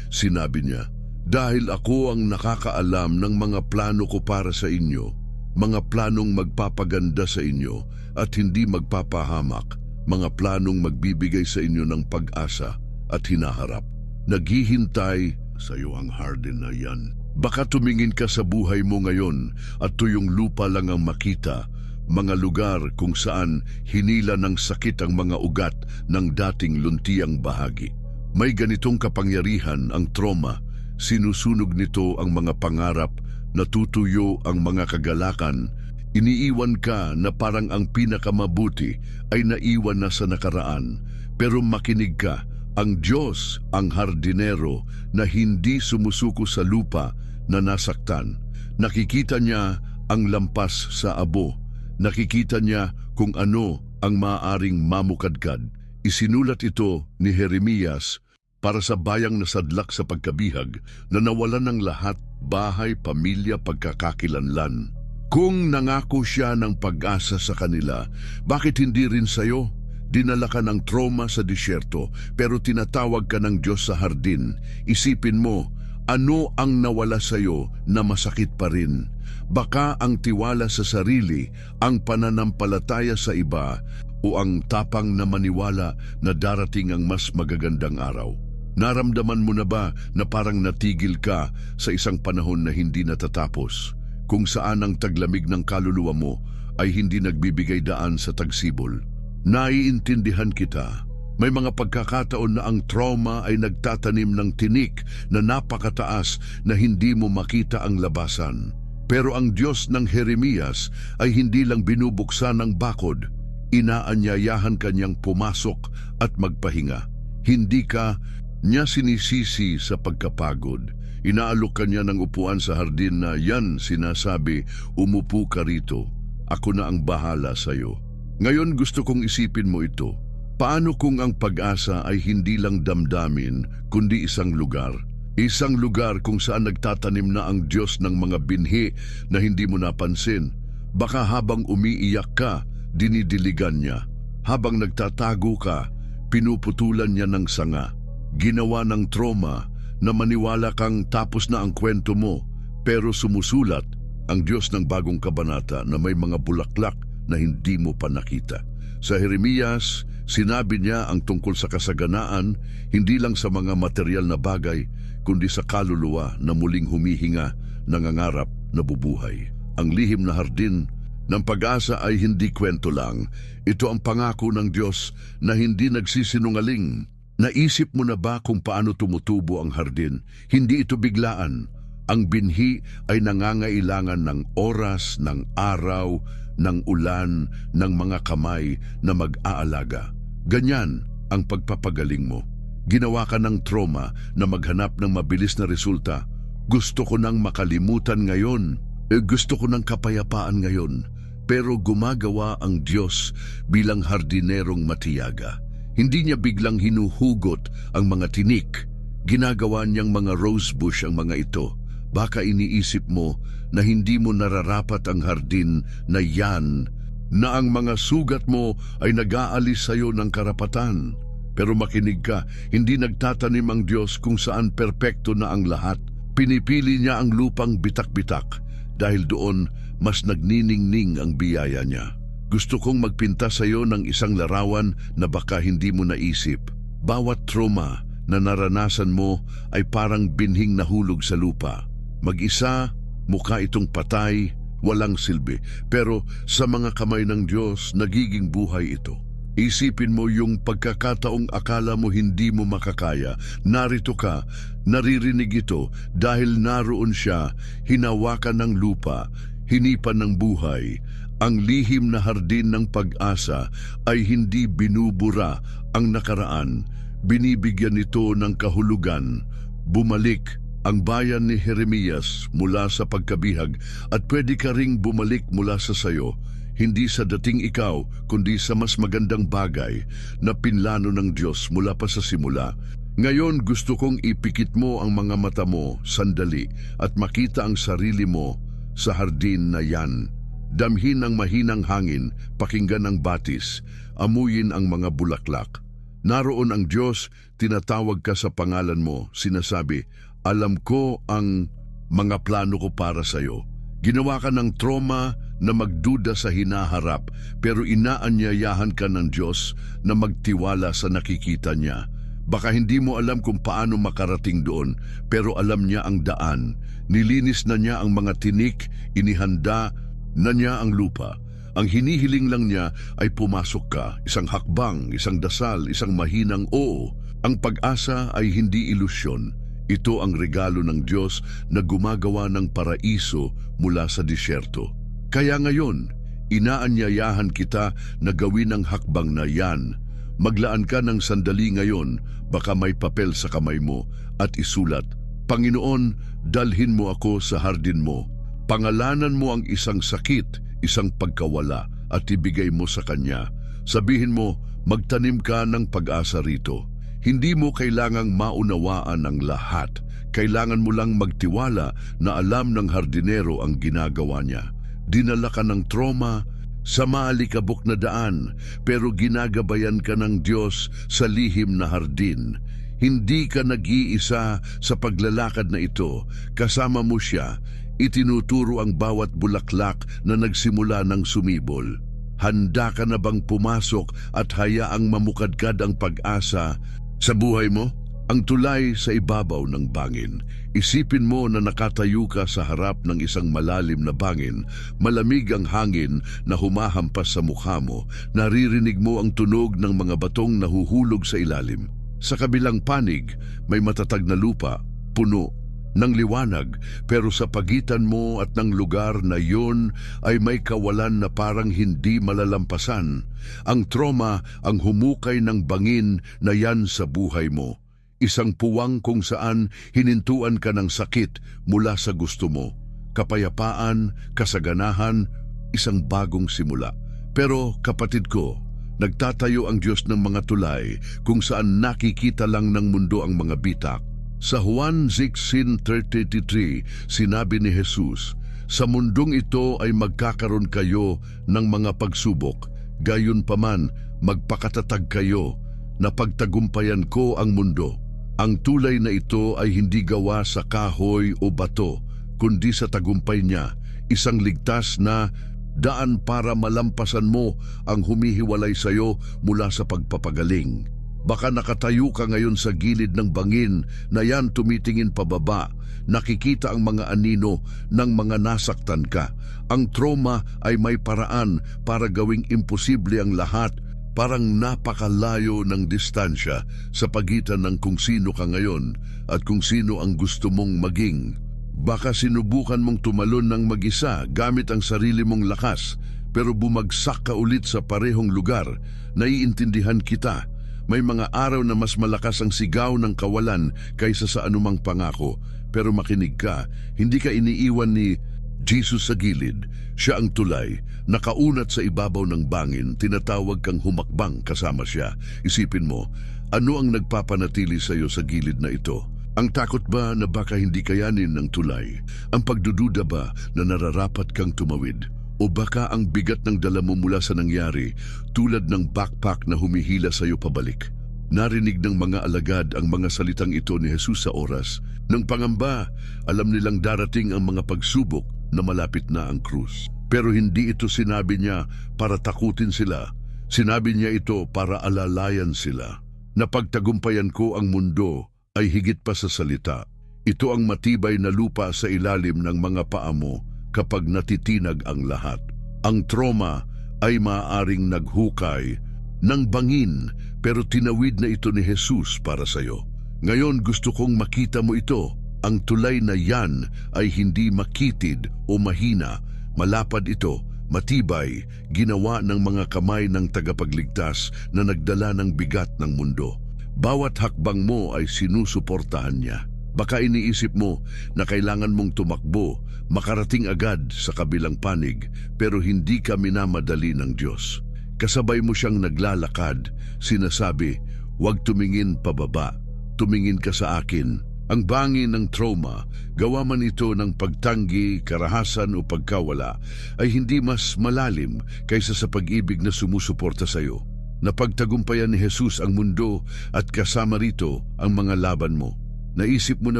sinabi niya, dahil ako ang nakakaalam ng mga plano ko para sa inyo, mga planong magpapaganda sa inyo at hindi magpapahamak, mga planong magbibigay sa inyo ng pag-asa at hinaharap. Naghihintay sa iyo ang hardin na yan. Baka tumingin ka sa buhay mo ngayon at tuyong lupa lang ang makita, mga lugar kung saan hinila ng sakit ang mga ugat ng dating luntiang bahagi. May ganitong kapangyarihan ang trauma, sinusunog nito ang mga pangarap, natutuyo ang mga kagalakan. Iniiwan ka na parang ang pinakamabuti ay naiwan na sa nakaraan. Pero makinig ka, ang Diyos ang hardinero na hindi sumusuko sa lupa na nasaktan. Nakikita niya ang lampas sa abo. Nakikita niya kung ano ang maaaring mamukadkad. Isinulat ito ni Jeremias para sa bayang nasadlak sa pagkabihag na nawalan ng lahat, bahay, pamilya, pagkakakilanlan. Kung nangako siya ng pag-asa sa kanila, bakit hindi rin sa'yo? Dinala ka ng trauma sa disyerto, pero tinatawag ka ng Diyos sa hardin. Isipin mo, ano ang nawala sa'yo na masakit pa rin? Baka ang tiwala sa sarili, ang pananampalataya sa iba, o ang tapang na maniwala na darating ang mas magagandang araw. Naramdaman mo na ba na parang natigil ka sa isang panahon na hindi natatapos, kung saan ang taglamig ng kaluluwa mo ay hindi nagbibigay daan sa tagsibol? Naiintindihan kita. May mga pagkakataon na ang trauma ay nagtatanim ng tinik na napakataas na hindi mo makita ang labasan. Pero ang Diyos ng Jeremias ay hindi lang binubuksan ang bakod, inaanyayahan kanyang pumasok at magpahinga. Hindi ka niya sinisisi sa pagkapagod. Inaalok kanya ng upuan sa hardin na yan sinasabi, umupo ka rito, ako na ang bahala sa iyo. Ngayon gusto kong isipin mo ito. Paano kung ang pag-asa ay hindi lang damdamin, kundi isang lugar? Isang lugar kung saan nagtatanim na ang Diyos ng mga binhi na hindi mo napansin. Baka habang umiiyak ka, dinidiligan niya. Habang nagtatago ka, pinuputulan niya ng sanga. Ginawa ng trauma na maniwala kang tapos na ang kwento mo, pero sumusulat ang Diyos ng bagong kabanata na may mga bulaklak na hindi mo pa nakita. Sa Jeremias, sinabi niya ang tungkol sa kasaganaan hindi lang sa mga material na bagay, kundi sa kaluluwa na muling humihinga, nangangarap na bubuhay. Ang lihim na hardin ng pag-asa ay hindi kwento lang. Ito ang pangako ng Diyos na hindi nagsisinungaling. Naisip mo na ba kung paano tumutubo ang hardin? Hindi ito biglaan. Ang binhi ay nangangailangan ng oras, ng araw, ng ulan, ng mga kamay na mag-aalaga. Ganyan ang pagpapagaling mo. Ginawa ka ng trauma na maghanap ng mabilis na resulta. Gusto ko nang makalimutan ngayon. Gusto ko ng kapayapaan ngayon. Pero gumagawa ang Diyos bilang hardinerong matiyaga. Hindi niya biglang hinuhugot ang mga tinik. Ginagawa niyang mga rosebush ang mga ito. Baka iniisip mo na hindi mo nararapat ang hardin na yan, na ang mga sugat mo ay nag-aalis sa iyo ng karapatan. Pero makinig ka, hindi nagtatanim ang Diyos kung saan perpekto na ang lahat. Pinipili niya ang lupang bitak-bitak dahil doon mas nagniningning ang biyaya niya. Gusto kong magpinta sa iyo ng isang larawan na baka hindi mo naisip. Bawat trauma na naranasan mo ay parang binhing nahulog sa lupa. Mag-isa, mukha itong patay, walang silbi. Pero sa mga kamay ng Diyos, nagiging buhay ito. Isipin mo yung pagkakataong akala mo hindi mo makakaya. Narito ka, naririnig ito dahil naroon siya, hinawakan ng lupa, hinipan ng buhay. Ang lihim na hardin ng pag-asa ay hindi binubura ang nakaraan. Binibigyan ito ng kahulugan. Bumalik ang bayan ni Jeremias mula sa pagkabihag at pwede ka ring bumalik mula sa sayo, hindi sa dating ikaw, kundi sa mas magandang bagay na pinlano ng Diyos mula pa sa simula. Ngayon gusto kong ipikit mo ang mga mata mo sandali at makita ang sarili mo sa hardin na yan. Damhin ang mahinang hangin, pakinggan ang batis, amuyin ang mga bulaklak. Naroon ang Diyos, tinatawag ka sa pangalan mo, sinasabi, alam ko ang mga plano ko para sa iyo. Ginawa ka ng trauma na magduda sa hinaharap, pero inaanyayahan ka ng Diyos na magtiwala sa nakikita niya. Baka hindi mo alam kung paano makarating doon, pero alam niya ang daan. Nilinis na niya ang mga tinik, inihanda na niya ang lupa. Ang hinihiling lang niya ay pumasok ka, isang hakbang, isang dasal, isang mahinang oo. Ang pag-asa ay hindi ilusyon. Ito ang regalo ng Diyos na gumagawa ng paraiso mula sa disyerto. Kaya ngayon, inaanyayahan kita na gawin ang hakbang na yan. Maglaan ka ng sandali ngayon, baka may papel sa kamay mo, at isulat, Panginoon, dalhin mo ako sa hardin mo. Pangalanan mo ang isang sakit, isang pagkawala at ibigay mo sa Kanya. Sabihin mo, magtanim ka ng pag-asa rito. Hindi mo kailangang maunawaan ang lahat. Kailangan mo lang magtiwala na alam ng hardinero ang ginagawa niya. Dinala ka ng trauma sa maalikabok na daan, pero ginagabayan ka ng Diyos sa lihim na hardin. Hindi ka nag-iisa sa paglalakad na ito. Kasama mo siya. Itinuturo ang bawat bulaklak na nagsimula ng sumibol. Handa ka na bang pumasok at hayaang mamukadkad ang pag-asa sa buhay mo? Ang tulay sa ibabaw ng bangin. Isipin mo na nakatayo ka sa harap ng isang malalim na bangin. Malamig ang hangin na humahampas sa mukha mo. Naririnig mo ang tunog ng mga batong nahuhulog sa ilalim. Sa kabilang panig, may matatag na lupa, puno ng liwanag, pero sa pagitan mo at ng lugar na yun ay may kawalan na parang hindi malalampasan. Ang trauma ang humukay ng bangin na yan sa buhay mo. Isang puwang kung saan hinintuan ka ng sakit mula sa gusto mo. Kapayapaan, kasaganahan, isang bagong simula. Pero kapatid ko, nagtatayo ang Diyos ng mga tulay kung saan nakikita lang ng mundo ang mga bitak. Sa Juan 16:33, sinabi ni Jesus, "Sa mundong ito ay magkakaroon kayo ng mga pagsubok, gayunpaman magpakatatag kayo na pagtagumpayan ko ang mundo." Ang tulay na ito ay hindi gawa sa kahoy o bato, kundi sa tagumpay niya, isang ligtas na daan para malampasan mo ang humihiwalay sa iyo mula sa pagpapagaling. Baka nakatayo ka ngayon sa gilid ng bangin na yan tumitingin pababa, nakikita ang mga anino ng mga nasaktan ka. Ang trauma ay may paraan para gawing imposible ang lahat, parang napakalayo ng distansya sa pagitan ng kung sino ka ngayon at kung sino ang gusto mong maging. Baka sinubukan mong tumalon ng mag-isa gamit ang sarili mong lakas, pero bumagsak ka ulit sa parehong lugar. Naiintindihan kita. May mga araw na mas malakas ang sigaw ng kawalan kaysa sa anumang pangako. Pero makinig ka, hindi ka iniiwan ni Jesus sa gilid. Siya ang tulay, nakaunat sa ibabaw ng bangin, tinatawag kang humakbang kasama siya. Isipin mo, ano ang nagpapanatili sa iyo sa gilid na ito? Ang takot ba na baka hindi kayanin ng tulay? Ang pagdududa ba na nararapat kang tumawid? O baka ang bigat ng dala mo mula sa nangyari, tulad ng backpack na humihila sa iyo pabalik? Narinig ng mga alagad ang mga salitang ito ni Jesus sa oras ng pangamba. Alam nilang darating ang mga pagsubok na malapit na ang krus. Pero hindi ito sinabi niya para takutin sila. Sinabi niya ito para alalayan sila. Na pagtagumpayan ko ang mundo ay higit pa sa salita. Ito ang matibay na lupa sa ilalim ng mga paa mo kapag natitinag ang lahat. Ang trauma ay maaaring naghukay ng bangin, pero tinawid na ito ni Jesus para sa iyo. Ngayon gusto kong makita mo ito. Ang tulay na yan ay hindi makitid o mahina. Malapad ito, matibay, ginawa ng mga kamay ng tagapagligtas na nagdala ng bigat ng mundo. Bawat hakbang mo ay sinusuportahan niya. Baka iniisip mo na kailangan mong tumakbo, makarating agad sa kabilang panig, pero hindi ka minamadali ng Diyos. Kasabay mo siyang naglalakad, sinasabi, "Huwag tumingin pababa, tumingin ka sa akin." Ang bangin ng trauma, gawa man ito ng pagtanggi, karahasan o pagkawala, ay hindi mas malalim kaysa sa pag-ibig na sumusuporta sa iyo. Napagtagumpayan ni Jesus ang mundo at kasama rito ang mga laban mo. Naisip mo na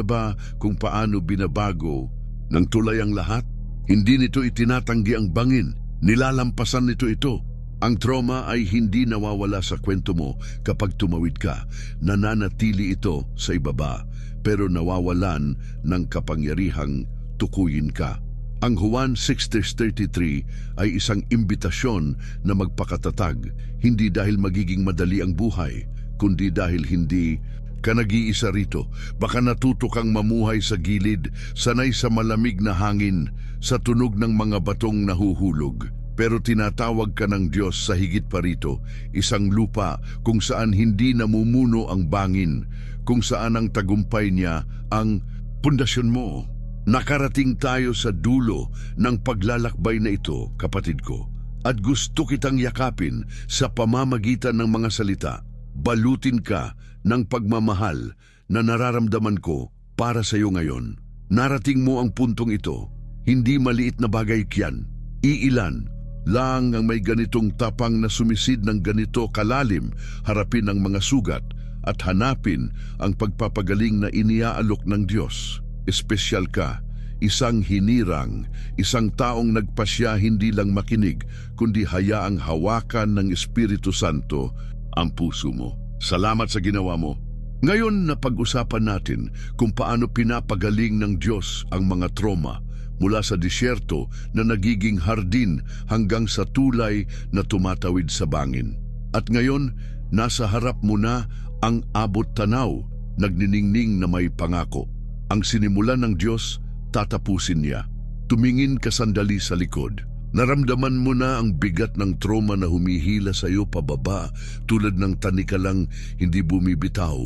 ba kung paano binabago ng tulay ang lahat? Hindi nito itinatanggi ang bangin, nilalampasan nito ito. Ang trauma ay hindi nawawala sa kwento mo kapag tumawid ka. Nananatili ito sa ibaba, pero nawawalan ng kapangyarihang tukuyin ka. Ang Juan 6:33 ay isang imbitasyon na magpakatatag, hindi dahil magiging madali ang buhay, kundi dahil hindi ka nag-iisa rito. Baka natuto kang mamuhay sa gilid, sanay sa malamig na hangin, sa tunog ng mga batong nahuhulog. Pero tinatawag ka ng Diyos sa higit pa rito, isang lupa kung saan hindi namumuno ang bangin, kung saan ang tagumpay niya ang pundasyon mo. Nakarating tayo sa dulo ng paglalakbay na ito, kapatid ko. At gusto kitang yakapin sa pamamagitan ng mga salita. Balutin ka ng pagmamahal na nararamdaman ko para sa iyo ngayon. Narating mo ang puntong ito. Hindi maliit na bagay kiyan. Iilan lang ang may ganitong tapang na sumisid ng ganito kalalim, harapin ang mga sugat at hanapin ang pagpapagaling na iniaalok ng Diyos. Espesyal ka, isang hinirang, isang taong nagpasya hindi lang makinig, kundi hayaang hawakan ng Espiritu Santo ang puso mo. Salamat sa ginawa mo. Ngayon na pag-usapan natin kung paano pinapagaling ng Diyos ang mga trauma mula sa disyerto na nagiging hardin hanggang sa tulay na tumatawid sa bangin. At ngayon, nasa harap mo na ang abot tanaw, nagniningning na may pangako. Ang sinimulan ng Diyos, tatapusin niya. Tumingin ka sandali sa likod. Naramdaman mo na ang bigat ng trauma na humihila sa iyo pababa, tulad ng tanikalang hindi bumibitaw.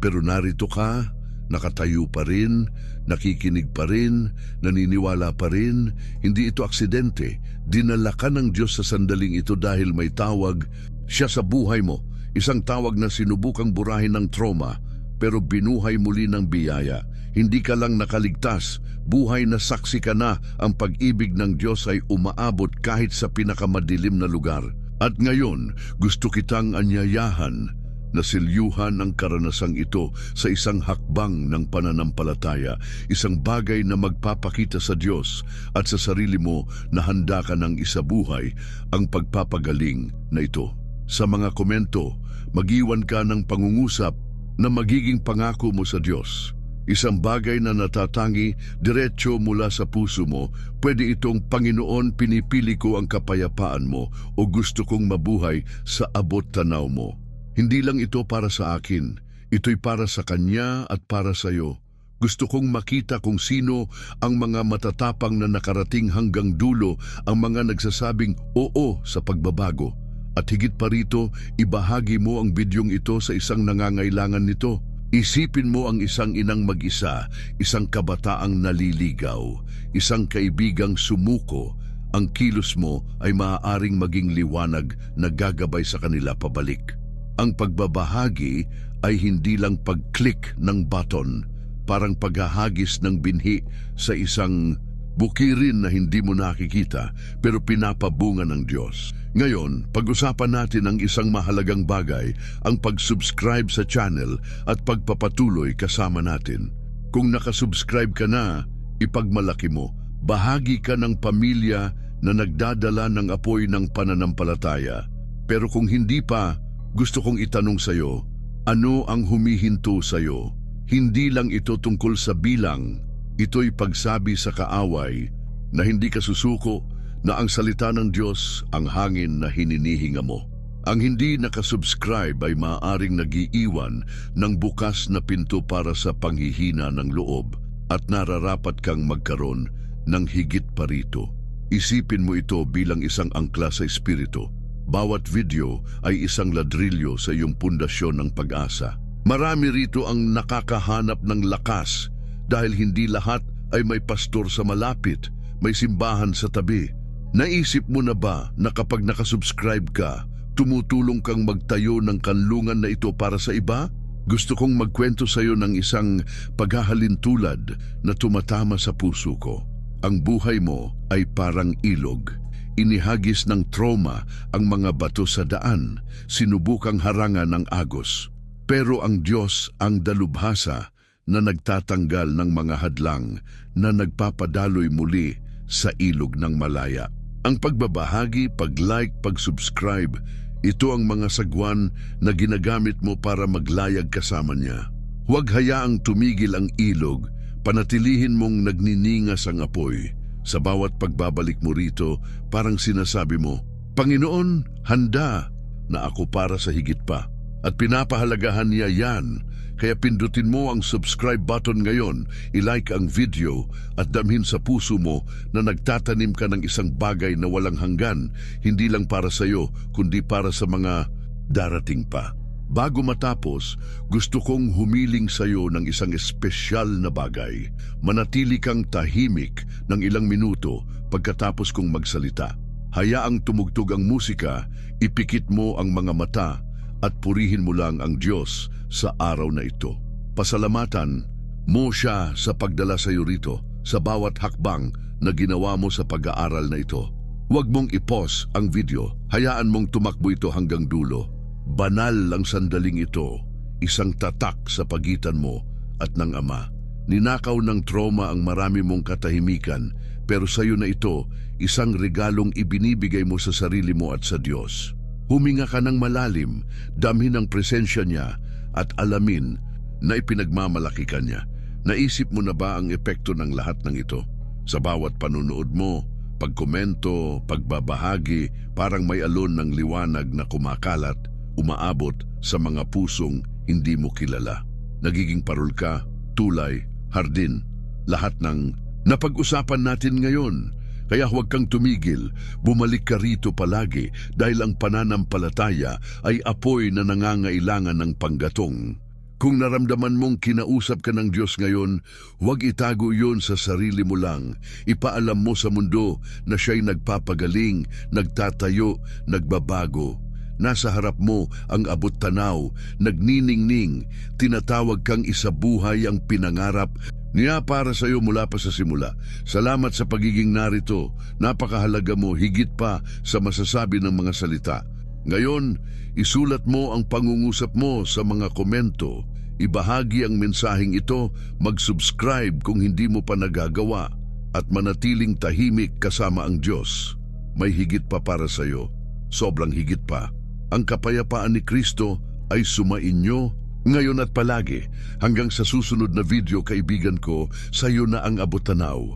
Pero narito ka, nakatayo pa rin, nakikinig pa rin, naniniwala pa rin. Hindi ito aksidente. Dinala ka ng Diyos sa sandaling ito dahil may tawag siya sa buhay mo. Isang tawag na sinubukang burahin ng trauma, pero binuhay muli ng biyaya. Hindi ka lang nakaligtas, buhay na saksi ka na ang pag-ibig ng Diyos ay umaabot kahit sa pinakamadilim na lugar. At ngayon, gusto kitang anyayahan na silyuhan ang karanasang ito sa isang hakbang ng pananampalataya, isang bagay na magpapakita sa Diyos at sa sarili mo na handa ka ng isabuhay ang pagpapagaling na ito. Sa mga komento, mag-iwan ka ng pangungusap na magiging pangako mo sa Diyos. Isang bagay na natatangi diretso mula sa puso mo. Pwede itong, Panginoon, pinipili ko ang kapayapaan mo o gusto kong mabuhay sa abot tanaw mo. Hindi lang ito para sa akin, ito'y para sa Kanya at para sa iyo. Gusto kong makita kung sino ang mga matatapang na nakarating hanggang dulo, ang mga nagsasabing oo sa pagbabago. At higit pa rito, ibahagi mo ang bidyong ito sa isang nangangailangan nito. Isipin mo ang isang inang mag-isa, isang kabataang naliligaw, isang kaibigang sumuko. Ang kilos mo ay maaaring maging liwanag na gagabay sa kanila pabalik. Ang pagbabahagi ay hindi lang pag-click ng button, parang paghahagis ng binhi sa isang bukirin na hindi mo nakikita pero pinapabunga ng Diyos. Ngayon, pag-usapan natin ang isang mahalagang bagay, ang pag-subscribe sa channel at pagpapatuloy kasama natin. Kung nakasubscribe ka na, ipagmalaki mo. Bahagi ka ng pamilya na nagdadala ng apoy ng pananampalataya. Pero kung hindi pa, gusto kong itanong sa iyo, ano ang humihinto sa iyo? Hindi lang ito tungkol sa bilang, ito'y pagsabi sa kaaway na hindi ka susuko, na ang salita ng Diyos ang hangin na hininihinga mo. Ang hindi nakasubscribe ay maaaring nag-iiwan ng bukas na pinto para sa panghihina ng loob at nararapat kang magkaroon ng higit pa rito. Isipin mo ito bilang isang angkla sa espiritu. Bawat video ay isang ladrilyo sa iyong pundasyon ng pag-asa. Marami rito ang nakakahanap ng lakas dahil hindi lahat ay may pastor sa malapit, may simbahan sa tabi. Naisip mo na ba na kapag nakasubscribe ka, tumutulong kang magtayo ng kanlungan na ito para sa iba? Gusto kong magkwento sa iyo ng isang paghahalintulad na tumatama sa puso ko. Ang buhay mo ay parang ilog. Inihagis ng trauma ang mga bato sa daan, sinubukang harangan ng agos. Pero ang Diyos ang dalubhasa na nagtatanggal ng mga hadlang na nagpapadaloy muli sa ilog ng malaya. Ang pagbabahagi, pag-like, pag-subscribe, ito ang mga sagwan na ginagamit mo para maglayag kasama niya. Huwag hayaang tumigil ang ilog, panatilihin mong nagniningas ang apoy. Sa bawat pagbabalik mo rito, parang sinasabi mo, Panginoon, handa na ako para sa higit pa. At pinapahalagahan niya yan, kaya pindutin mo ang subscribe button ngayon, ilike ang video at damhin sa puso mo na nagtatanim ka ng isang bagay na walang hanggan, hindi lang para sa iyo, kundi para sa mga darating pa. Bago matapos, gusto kong humiling sa iyo ng isang espesyal na bagay. Manatili kang tahimik ng ilang minuto pagkatapos kong magsalita. Hayaang tumugtog ang musika, ipikit mo ang mga mata at purihin mo lang ang Diyos sa araw na ito. Pasalamatan mo siya sa pagdala sa iyo rito, sa bawat hakbang na ginawa mo sa pag-aaral na ito. Huwag mong i-pause ang video, hayaan mong tumakbo ito hanggang dulo. Banal ang sandaling ito, isang tatak sa pagitan mo at ng Ama. Ninakaw ng trauma ang marami mong katahimikan, pero sa iyo na ito, isang regalong ibinibigay mo sa sarili mo at sa Diyos. Huminga ka ng malalim, damhin ang presensya niya at alamin na ipinagmamalaki ka niya. Naisip mo na ba ang epekto ng lahat ng ito? Sa bawat panunood mo, pagkomento, pagbabahagi, parang may alon ng liwanag na kumakalat, umaabot sa mga pusong hindi mo kilala. Nagiging parol ka, tulay, hardin, lahat ng napag-usapan natin ngayon. Kaya huwag kang tumigil, bumalik ka rito palagi dahil ang pananampalataya ay apoy na nangangailangan ng panggatong. Kung naramdaman mong kinausap ka ng Diyos ngayon, huwag itago iyon sa sarili mo lang. Ipaalam mo sa mundo na siya'y nagpapagaling, nagtatayo, nagbabago. Nasa harap mo ang abot-tanaw, nagniningning, tinatawag kang isabuhay ang pinangarap niya para sa iyo mula pa sa simula. Salamat sa pagiging narito, napakahalaga mo higit pa sa masasabi ng mga salita. Ngayon, isulat mo ang pangungusap mo sa mga komento, ibahagi ang mensaheng ito, mag-subscribe kung hindi mo pa nagagawa, at manatiling tahimik kasama ang Diyos. May higit pa para sa iyo, sobrang higit pa. Ang kapayapaan ni Kristo ay sumainyo ngayon at palagi. Hanggang sa susunod na video, kaibigan ko, sa iyo na ang abot-tanaw.